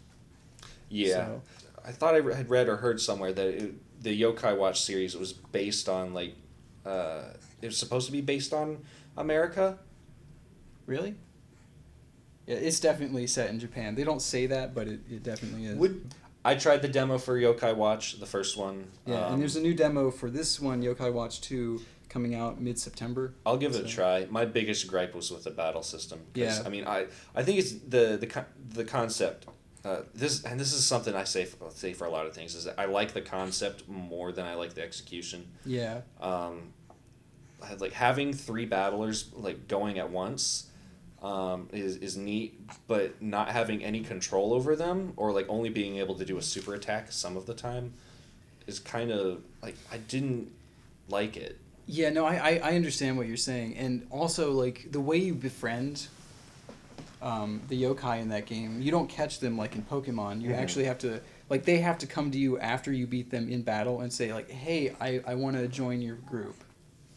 Yeah. So, I thought I had read or heard somewhere that the Yokai Watch series was based on like, it was supposed to be based on America. really? Yeah, it's definitely set in Japan. They don't say that, but it definitely is. I tried the demo for Yokai Watch, the first one. Yeah, and there's a new demo for this one, Yokai Watch 2, coming out mid-September. I'll give it a try. My biggest gripe was with the battle system. Yeah. I mean, I think it's the concept. This is something I say for a lot of things, is that I like the concept more than I like the execution. Yeah. Like having three battlers like going at once is neat, but not having any control over them, or like only being able to do a super attack some of the time, is kind of like, I didn't like it. Yeah, no, I understand what you're saying. And also, like, the way you befriend the yokai in that game, you don't catch them like in Pokemon. You actually have to, like, they have to come to you after you beat them in battle and say, like, hey, I want to join your group.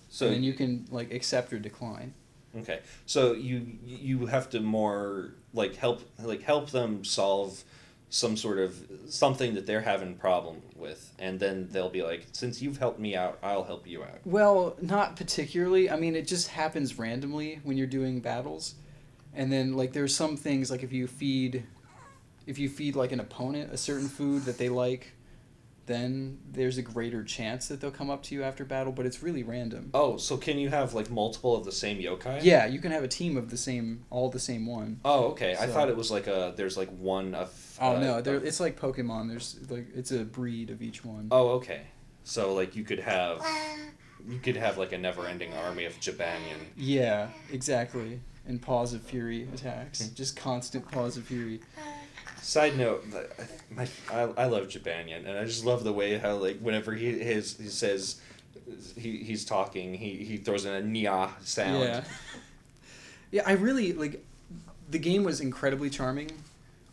So, and then you can, like, accept or decline. Okay, so you have to more like help them solve some sort of something that they're having problem with, and then they'll be like, since you've helped me out, I'll help you out. Well, not particularly. I mean, it just happens randomly when you're doing battles, and then like there's some things like if you feed like an opponent a certain food that they like, then there's a greater chance that they'll come up to you after battle, but it's really random. Oh, so can you have like multiple of the same yokai? Yeah, you can have a team of the same one. Oh, okay. So, I thought it was like there's like one of. Oh no, it's like Pokemon. There's like it's a breed of each one. Oh, okay. So like you could have like a never-ending army of Jabanian. Yeah, exactly. And Paws of Fury attacks, just constant Paws of Fury. Side note, I love Jabanian, and I just love the way how like whenever he says he's talking, he throws in a nya sound. Yeah. Yeah, I really like. The game was incredibly charming.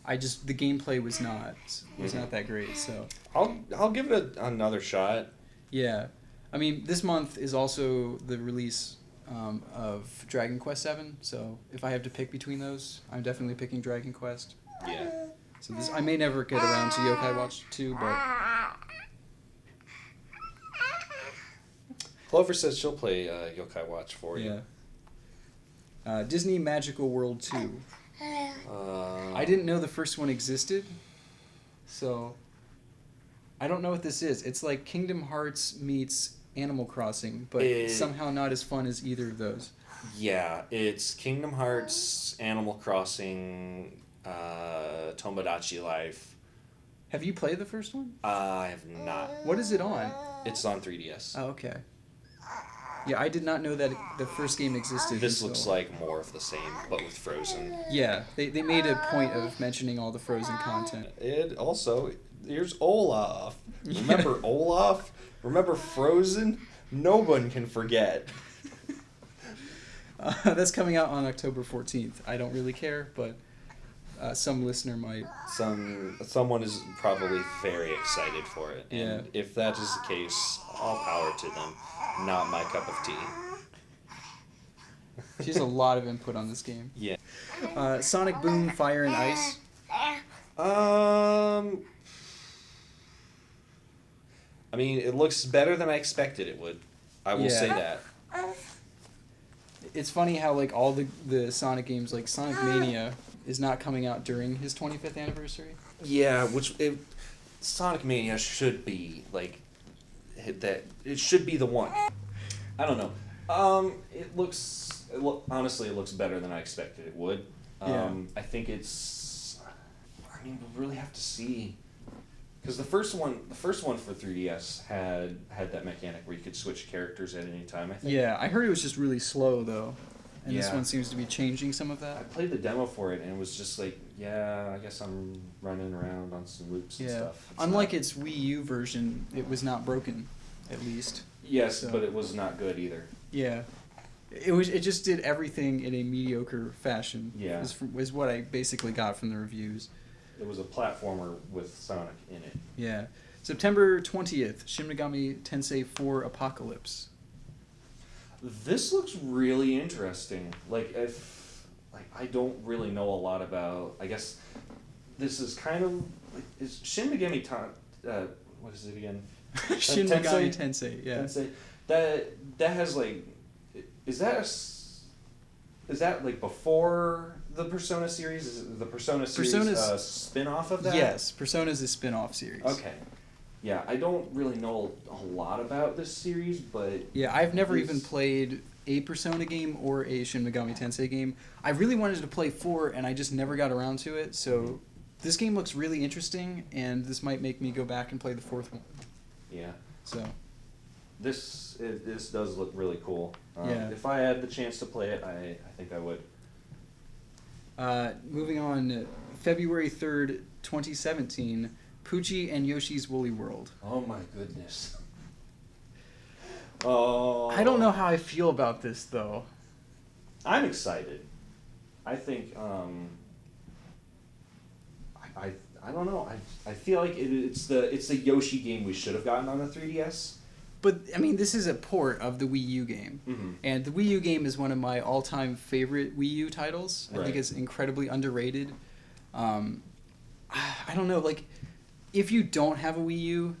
The gameplay was not that great. So I'll give it another shot. Yeah, I mean this month is also the release of Dragon Quest VII. So if I have to pick between those, I'm definitely picking Dragon Quest. Yeah. So I may never get around to Yokai Watch 2, but Clover says she'll play Yokai Watch for you. Yeah. Disney Magical World 2. I didn't know the first one existed, so I don't know what this is. It's like Kingdom Hearts meets Animal Crossing, but somehow not as fun as either of those. Yeah, it's Kingdom Hearts, Animal Crossing, Tomodachi Life. Have you played the first one? I have not. What is it on? It's on 3DS. Oh, okay. Yeah, I did not know that the first game existed. This looks like more of the same, but with Frozen. Yeah, they made a point of mentioning all the Frozen content. It also, here's Olaf. Remember Olaf? Remember Frozen? No one can forget. That's coming out on October 14th. I don't really care, but some listener might. Someone is probably very excited for it. And Yeah. if that is the case, all power to them. Not my cup of tea. She has a lot of input on this game. Yeah. Sonic Boom, Fire and Ice. I mean, it looks better than I expected it would. I will say that. It's funny how like all the Sonic games, like Sonic Mania, is not coming out during his 25th anniversary. Yeah, Sonic Mania should be like that. It should be the one. I don't know. Honestly, it looks better than I expected it would. I think it's. I mean, we'll really have to see. Because the first one for 3DS had that mechanic where you could switch characters at any time, I think. Yeah, I heard it was just really slow though, and this Yeah. one seems to be changing some of I that. played the demo for it and it was just like, yeah, I guess I'm running around on some loops and stuff. Unlike its Wii U version, it was not broken, at least. Yes, So- but it was not good either. Yeah, it just did everything in a mediocre fashion. Yeah. is what I basically got from the reviews. It was a platformer with Sonic in it. Yeah, September 20th, Shin Megami Tensei 4 Apocalypse. This looks really interesting. Like, I don't really know a lot about. I guess this is kind of is Shin Megami what is it again? Shin Megami Tensei, yeah. Tensei. That has like, is that is that like before the Persona series? Is it the Persona series Persona's spin-off of that? Yes, Persona's a spin-off series. Okay. Yeah, I don't really know a lot about this series, but Yeah, I've never even played a Persona game or a Shin Megami Tensei game. I really wanted to play 4, and I just never got around to it, so this game looks really interesting, and this might make me go back and play the 4th one. Yeah. So. This does look really cool. Yeah. If I had the chance to play it, I think I would. Moving on, February 3rd, 2017, Poochie and Yoshi's Woolly World. Oh my goodness. Oh. I don't know how I feel about this, though. I'm excited. I think I don't know. I feel like it's the Yoshi game we should have gotten on the 3DS. But, I mean, this is a port of the Wii U game. Mm-hmm. And the Wii U game is one of my all-time favorite Wii U titles. I think it's incredibly underrated. I don't know, like, if you don't have a Wii U,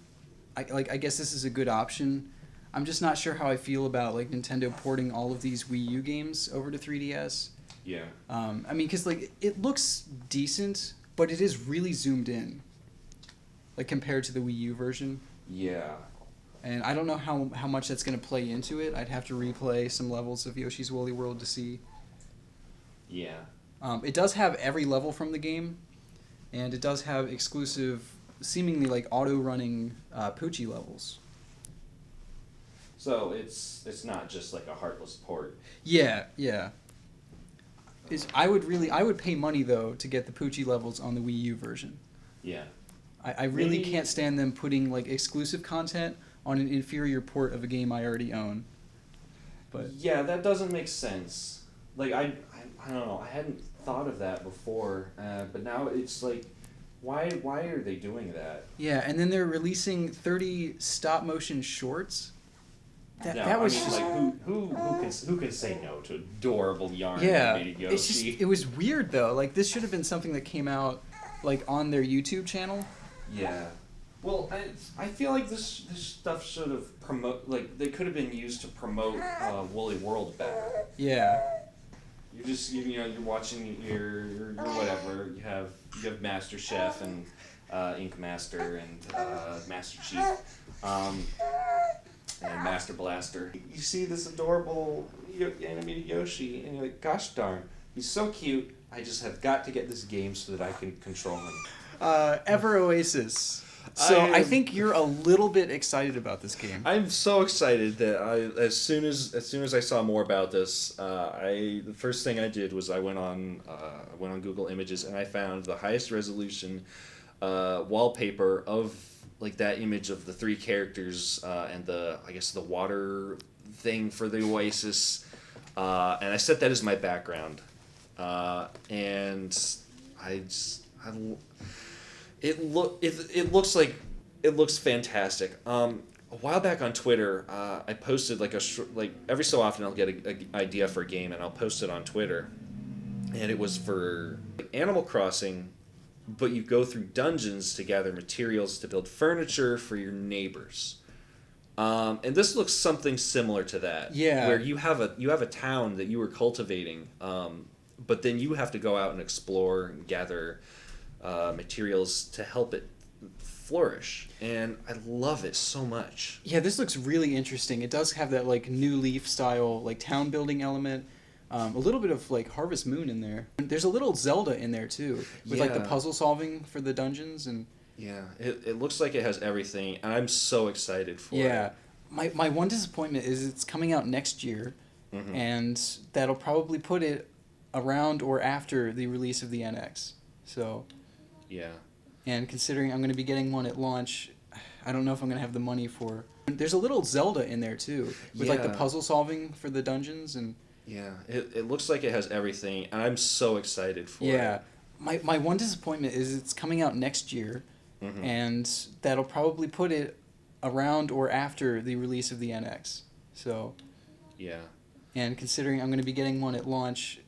I guess this is a good option. I'm just not sure how I feel about, like, Nintendo porting all of these Wii U games over to 3DS. Yeah. I mean, because, like, it looks decent, but it is really zoomed in, like, compared to the Wii U version. Yeah. And I don't know how much that's going to play into it. I'd have to replay some levels of Yoshi's Woolly World to see. Yeah. It does have every level from the game, and it does have exclusive, seemingly like auto-running Poochie levels. So it's not just like a heartless port. Yeah. I would pay money though to get the Poochie levels on the Wii U version. Yeah. I really can't stand them putting like exclusive content on an inferior port of a game I already own. But yeah, that doesn't make sense. Like I don't know. I hadn't thought of that before, but now it's like, why are they doing that? yeah, and then they're releasing 30 stop motion shorts. That was just like who can say no to adorable yarn yeah. animated Yoshi? It was weird though. Like this should have been something that came out like on their YouTube channel. Yeah. Well, I feel like this stuff should have they could have been used to promote Woolly World better. Yeah. You're watching your whatever. You have Master Chef and Ink Master and Master Chief. And Master Blaster. You see this adorable animated Yoshi, and you're like, gosh darn, he's so cute. I just have got to get this game so that I can control him. Ever Oasis. So I think you're a little bit excited about this game. I'm so excited that as soon as I saw more about this, the first thing I did was I went on Google Images and I found the highest resolution wallpaper of like that image of the 3 characters and the water thing for the Oasis, and I set that as my background, and it looks fantastic. A while back on Twitter, I posted every so often I'll get an idea for a game and I'll post it on Twitter, and it was for Animal Crossing. But you go through dungeons to gather materials to build furniture for your neighbors, and this looks something similar to that. Yeah, where you have a town that you were cultivating, but then you have to go out and explore and gather materials to help it flourish. And I love it so much. Yeah, this looks really interesting. It does have that like New Leaf style like town building element. A little bit of like Harvest Moon in there. There's a little Zelda in there too, with like the puzzle solving for the dungeons and. Yeah, it looks like it has everything, and I'm so excited for it. Yeah, my one disappointment is it's coming out next year, and that'll probably put it around or after the release of the NX. So. Yeah. And considering I'm going to be getting one at launch, I don't know if I'm going to have the money for. There's a little Zelda in there too, with like the puzzle solving for the dungeons and. Yeah, it looks like it has everything, and I'm so excited for it. Yeah, my one disappointment is it's coming out next year, and that'll probably put it around or after the release of the NX. So. Yeah. And considering I'm going to be getting one at launch,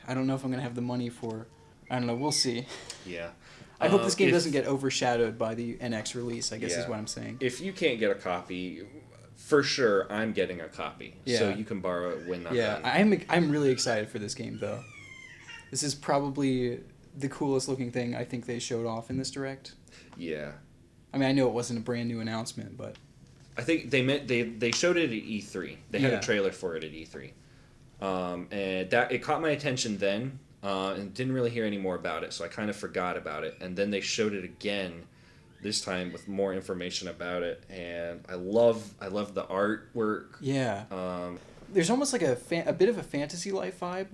I don't know if I'm gonna have the money for. I don't know. We'll see. Yeah. I hope this game doesn't get overshadowed by the NX release, I guess is what I'm saying. If you can't get a copy, for sure, I'm getting a copy. Yeah. So you can borrow it when I'm Yeah, done. I'm really excited for this game, though. This is probably the coolest looking thing I think they showed off in this Direct. Yeah. I mean, I know it wasn't a brand new announcement, but... I think they showed it at E3. They had a trailer for it at E3. And that it caught my attention then, and didn't really hear any more about it, so I kind of forgot about it. And then they showed it again, this time with more information about it, and I love the artwork. Yeah. There's almost like a bit of a Fantasy Life vibe.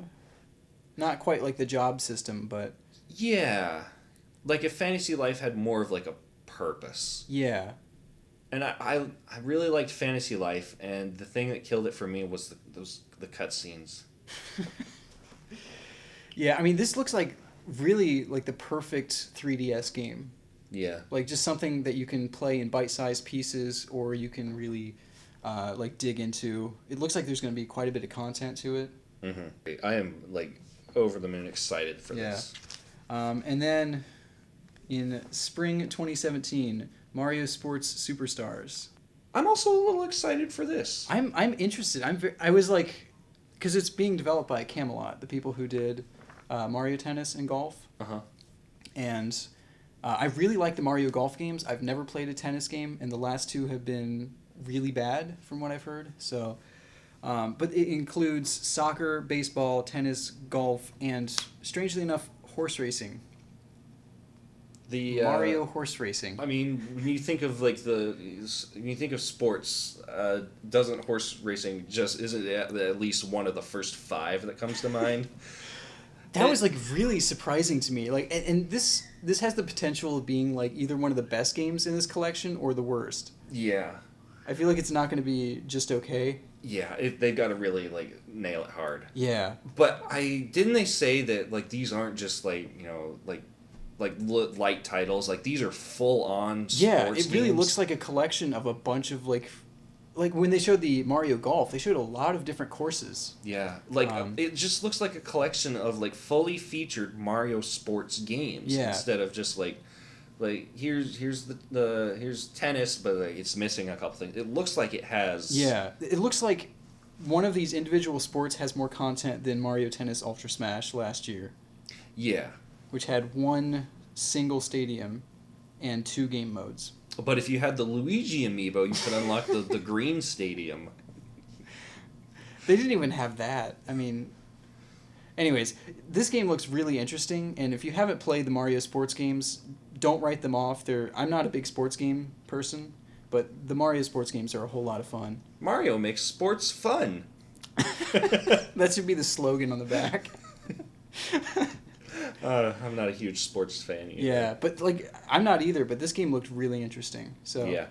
Not quite like the job system, but... Yeah. Like if Fantasy Life had more of like a purpose. Yeah. And I really liked Fantasy Life, and the thing that killed it for me was the cutscenes. Yeah, I mean, this looks like really like the perfect 3DS game. Yeah. Like just something that you can play in bite-sized pieces, or you can really like dig into. It looks like there's going to be quite a bit of content to it. Mm-hmm. I am like over the moon excited for this. And then in spring 2017, Mario Sports Superstars. I'm also a little excited for this. I'm interested. I was like, because it's being developed by Camelot, the people who did Mario Tennis and Golf. Uh-huh. And I really like the Mario Golf games. I've never played a tennis game, and the last two have been really bad from what I've heard. So, but it includes soccer, baseball, tennis, golf, and strangely enough, horse racing. The Mario horse racing. I mean, when you think of like when you think of sports, doesn't horse racing isn't at least one of the first 5 that comes to mind? That was like really surprising to me. Like, and this has the potential of being like either one of the best games in this collection or the worst. Yeah. I feel like it's not going to be just okay. Yeah, they've got to really like nail it hard. Yeah. But didn't they say that like these aren't just like light titles, like these are full on sports it really games. looks like a collection of a bunch of like when they showed the Mario Golf, they showed a lot of different courses. Yeah, like it just looks like a collection of like fully featured Mario sports games instead of just like here's here's tennis, but like, it's missing a couple things. It looks like it has. Yeah, it looks like one of these individual sports has more content than Mario Tennis Ultra Smash last year. Yeah. Which had one single stadium and 2 game modes. But if you had the Luigi amiibo, you could unlock the green stadium. They didn't even have that. I mean, anyways, this game looks really interesting, and if you haven't played the Mario sports games, don't write them off. I'm not a big sports game person, but the Mario sports games are a whole lot of fun. Mario makes sports fun. That should be the slogan on the back. I'm not a huge sports fan either. Yeah, but like I'm not either. But this game looked really interesting. So yeah,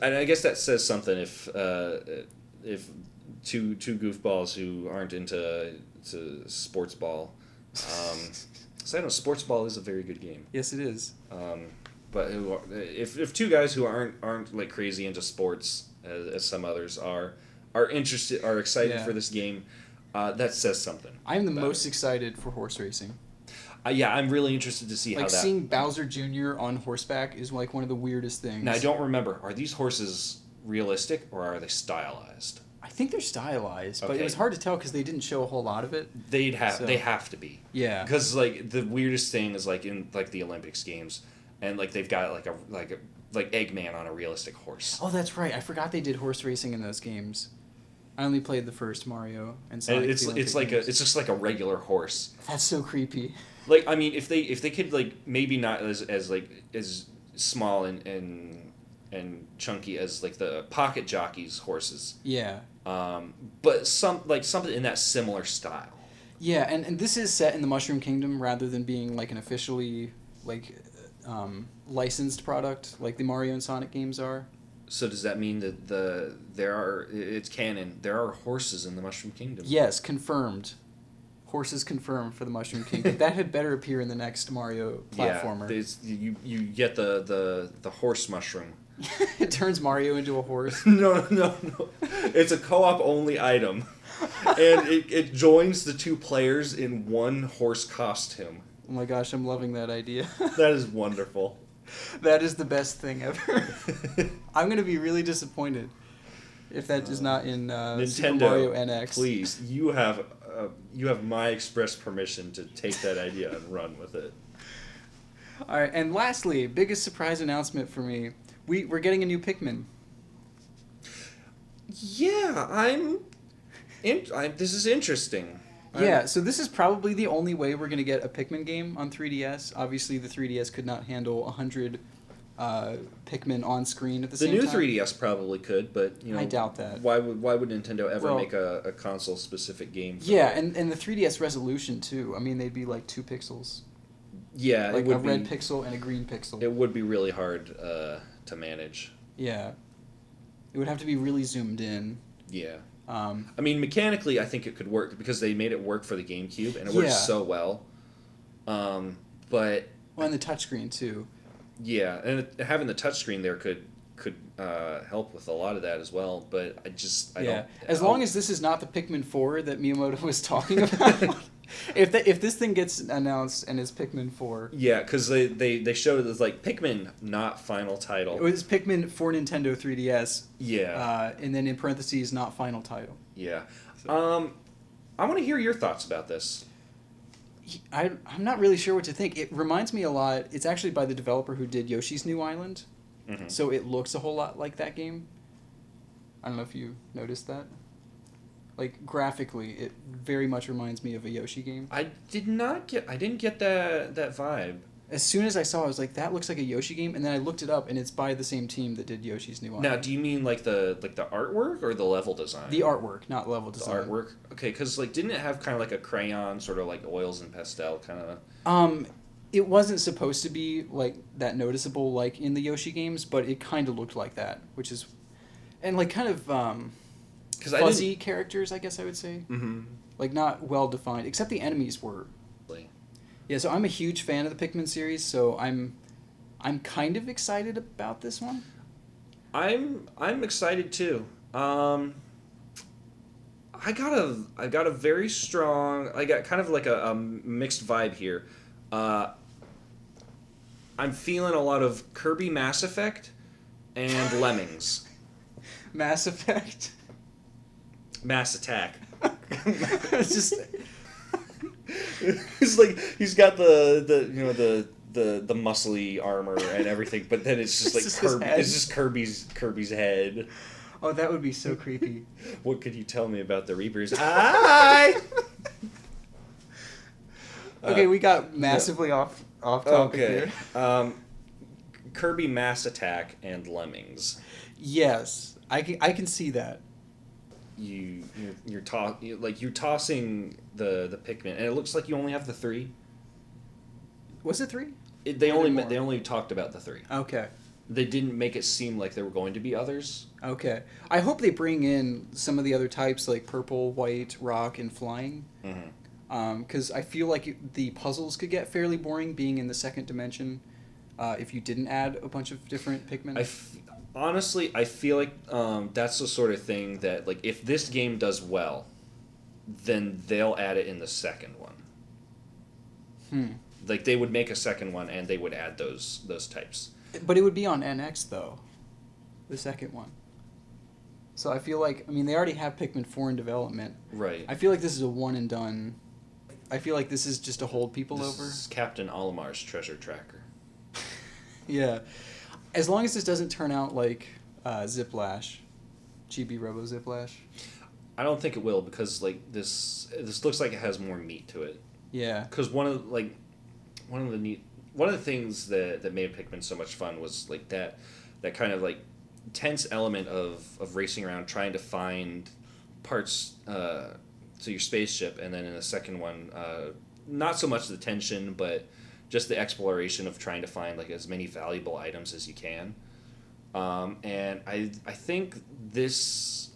and I guess that says something if two goofballs who aren't into sports ball. So I know sports ball is a very good game. Yes, it is. But if 2 guys who aren't like crazy into sports as some others are excited for this game, that says something. I'm the most excited for horse racing. Yeah, I'm really interested to see how that... seeing Bowser Jr. on horseback is like one of the weirdest things. Now, I don't remember. Are these horses realistic or are they stylized? I think they're stylized, but it was hard to tell because they didn't show a whole lot of it. They have to be. Yeah. Because like the weirdest thing is like in like the Olympics games, and like they've got like Eggman on a realistic horse. Oh, that's right. I forgot they did horse racing in those games. I only played the first Mario and Sonic. It's just like a regular horse. That's so creepy. Like I mean, if they could like maybe not as small and chunky as like the pocket jockeys horses. Yeah. But something in that similar style. Yeah, and this is set in the Mushroom Kingdom rather than being like an officially like licensed product like the Mario and Sonic games are. So does that mean that it's canon? There are horses in the Mushroom Kingdom. Yes, confirmed. Horses confirmed for the Mushroom Kingdom. That had better appear in the next Mario platformer. Yeah, you get the horse mushroom. It turns Mario into a horse. No. It's a co-op only item. and it joins the two players in one horse costume. Oh my gosh, I'm loving that idea. That is wonderful. That is the best thing ever. I'm gonna be really disappointed if that is not in Nintendo, Super Mario NX. please, you have my express permission to take that idea and run with it. All right, and lastly, biggest surprise announcement for me: we're getting a new Pikmin. Yeah, this is interesting. Yeah, so this is probably the only way we're going to get a Pikmin game on 3DS. Obviously, the 3DS could not handle 100 Pikmin on screen at the same time. The new 3DS probably could, but I doubt that. Why would Nintendo ever make a console specific game? And the 3DS resolution too. I mean, they'd be like 2 pixels. Yeah, like a red pixel and a green pixel. It would be really hard to manage. Yeah, it would have to be really zoomed in. Yeah. I mean, mechanically, I think it could work because they made it work for the GameCube, and it works so well. But and the touchscreen too. Yeah, and having the touchscreen there could help with a lot of that as well. But I don't. As long as this is not the Pikmin 4 that Miyamoto was talking about. If this thing gets announced and it's Pikmin 4. Yeah, because they showed it as like Pikmin, not final title. It was Pikmin for Nintendo 3DS. Yeah. And then in parentheses, not final title. Yeah. So. I want to hear your thoughts about this. I'm not really sure what to think. It reminds me a lot. It's actually by the developer who did Yoshi's New Island. Mm-hmm. So it looks a whole lot like that game. I don't know if you noticed that. Like graphically, it very much reminds me of a Yoshi game. I didn't get that vibe. As soon as I saw it, I was like, that looks like a Yoshi game, and then I looked it up, and it's by the same team that did Yoshi's New Island. Now, do you mean like the artwork or the level design? The artwork, not level design. The artwork? Okay, because like didn't it have kind of like a crayon, sort of like oils and pastel kind of? It wasn't supposed to be like that noticeable like in the Yoshi games, but it kind of looked like that, which is, and like kind of fuzzy characters, I guess I would say. Mm-hmm. Like not well defined, except the enemies were. Yeah, so I'm a huge fan of the Pikmin series, so I'm kind of excited about this one. I'm excited too. I got a very strong. I got kind of like a mixed vibe here. I'm feeling a lot of Kirby Mass Effect and Lemmings. Mass Effect. Mass Attack. It's just. It's like he's got the muscly armor and everything, but then it's just like Kirby. It's just Kirby's head. Oh, that would be so creepy. What could you tell me about the Reapers? Hi. Okay, we got massively off topic here. Kirby Mass Attack and Lemmings. Yes, I can see that. You're tossing the Pikmin, and it looks like you only have the 3. Was it 3? They only talked about the 3. Okay. They didn't make it seem like there were going to be others. Okay. I hope they bring in some of the other types like purple, white, rock, and flying. Because I feel like the puzzles could get fairly boring being in the second dimension if you didn't add a bunch of different Pikmin. Honestly, I feel like that's the sort of thing that, like, if this game does well, then they'll add it in the second one. Like, they would make a second one, and they would add those types. But it would be on NX, though, the second one. So I feel like, I mean, they already have Pikmin 4 in development. Right. I feel like this is a one and done. I feel like this is just to hold people over. This is Captain Olimar's treasure tracker. Yeah. As long as this doesn't turn out like Ziplash, Chibi Robo Ziplash. I don't think it will because like this looks like it has more meat to it. Yeah. Because one of the things that made Pikmin so much fun was like that kind of like tense element of racing around trying to find parts to your spaceship, and then in the second one, not so much the tension, but just the exploration of trying to find like as many valuable items as you can. And I think there's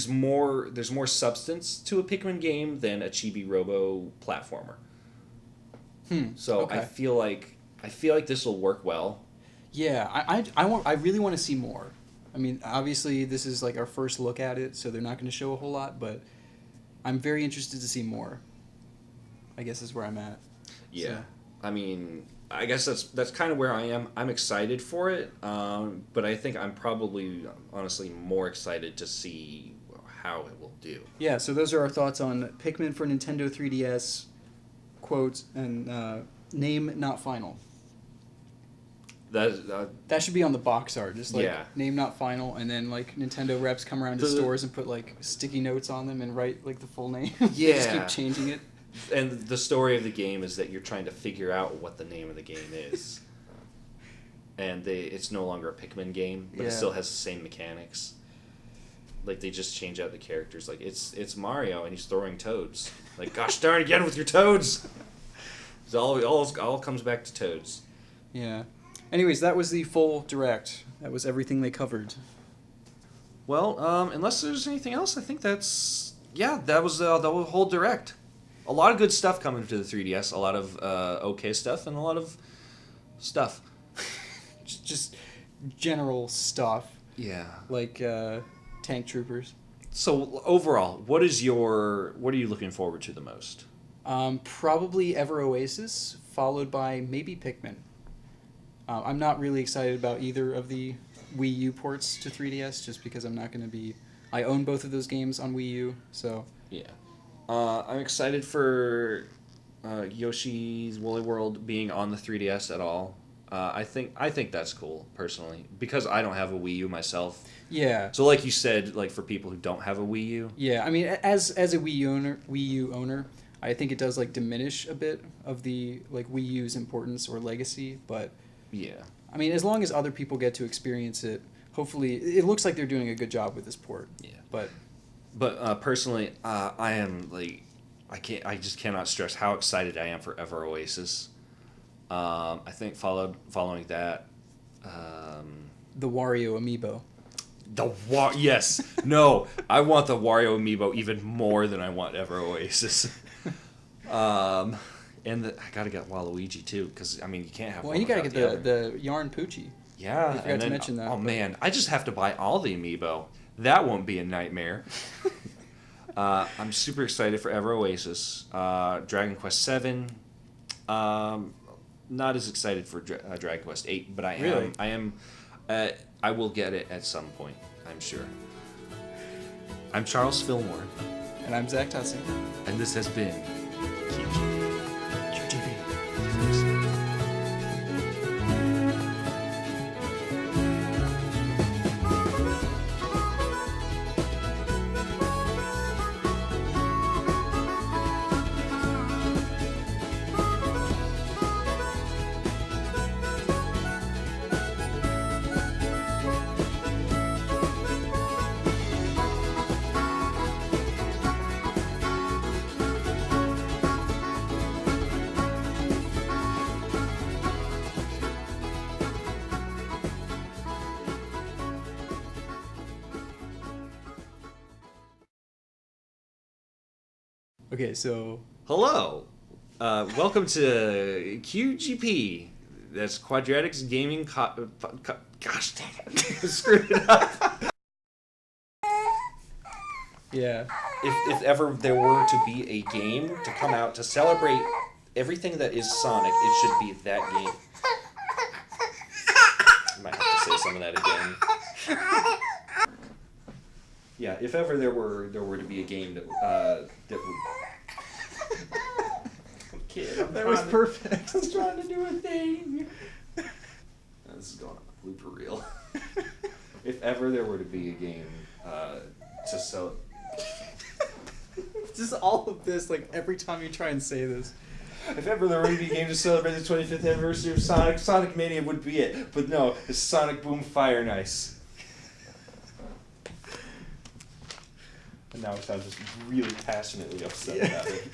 more substance to a Pikmin game than a Chibi Robo platformer. So okay. I feel like this will work well. Yeah, I really want to see more. I mean, obviously this is like our first look at it, so they're not going to show a whole lot, but I'm very interested to see more. I guess is where I'm at. Yeah. So. I mean, I guess that's kind of where I am. I'm excited for it, but I think I'm probably honestly more excited to see how it will do. Yeah, so those are our thoughts on Pikmin for Nintendo 3DS, quote, and name not final. That should be on the box art, just like name not final, and then like Nintendo reps come around to stores and put like sticky notes on them and write like the full name. Yeah. Just keep changing it. And the story of the game is that you're trying to figure out what the name of the game is. And it's no longer a Pikmin game, but it still has the same mechanics. Like, they just change out the characters. Like, it's Mario, and he's throwing toads. Like, gosh darn, again with your toads! It all comes back to toads. Yeah. Anyways, that was the full direct. That was everything they covered. Well, unless there's anything else, I think that's... Yeah, that was the whole direct. A lot of good stuff coming to the 3DS. A lot of okay stuff, and a lot of stuff. Just general stuff. Yeah. Like tank troopers. So overall, what are you looking forward to the most? Probably Ever Oasis, followed by maybe Pikmin. I'm not really excited about either of the Wii U ports to 3DS, just because I'm not going to be... I own both of those games on Wii U, so... Yeah. I'm excited for Yoshi's Woolly World being on the 3DS at all. I think that's cool, personally, because I don't have a Wii U myself. Yeah. So like you said, like for people who don't have a Wii U. Yeah, I mean, as a Wii U owner, I think it does like diminish a bit of the like Wii U's importance or legacy, but yeah. I mean, as long as other people get to experience it, hopefully it looks like they're doing a good job with this port. Yeah. But personally, I am like I just cannot stress how excited I am for Ever Oasis. I think following that, the Wario amiibo. Yes. No, I want the Wario amiibo even more than I want Ever Oasis. And I gotta get Waluigi too, because I mean you can't have. Well, one you gotta without get the other. the Yarn Poochie. Yeah, I forgot to mention that. Oh man, I just have to buy all the amiibo. That won't be a nightmare. I'm super excited for Ever Oasis, Dragon Quest VII. Not as excited for Dragon Quest VIII, but I am. Really? I am. I will get it at some point, I'm sure. I'm Charles Fillmore. And I'm Zach Tussing. And this has been QGP. Okay, so... Hello. Welcome to QGP. That's Quadratics Gaming... Gosh dang it. Screwed it up. Yeah. If ever there were to be a game to come out to celebrate everything that is Sonic, it should be that game. I might have to say some of that again. Yeah, if ever there were to be a game that would... Kid, That was perfect. I'm trying to do a thing. This is going on a blooper reel. If ever there were to be a game to sell... Just all of this, like, every time you try and say this. If ever there were to be a game to celebrate the 25th anniversary of Sonic Mania would be it. But no, it's Sonic Boom Fire and Ice. And now I sound just really passionately upset about it.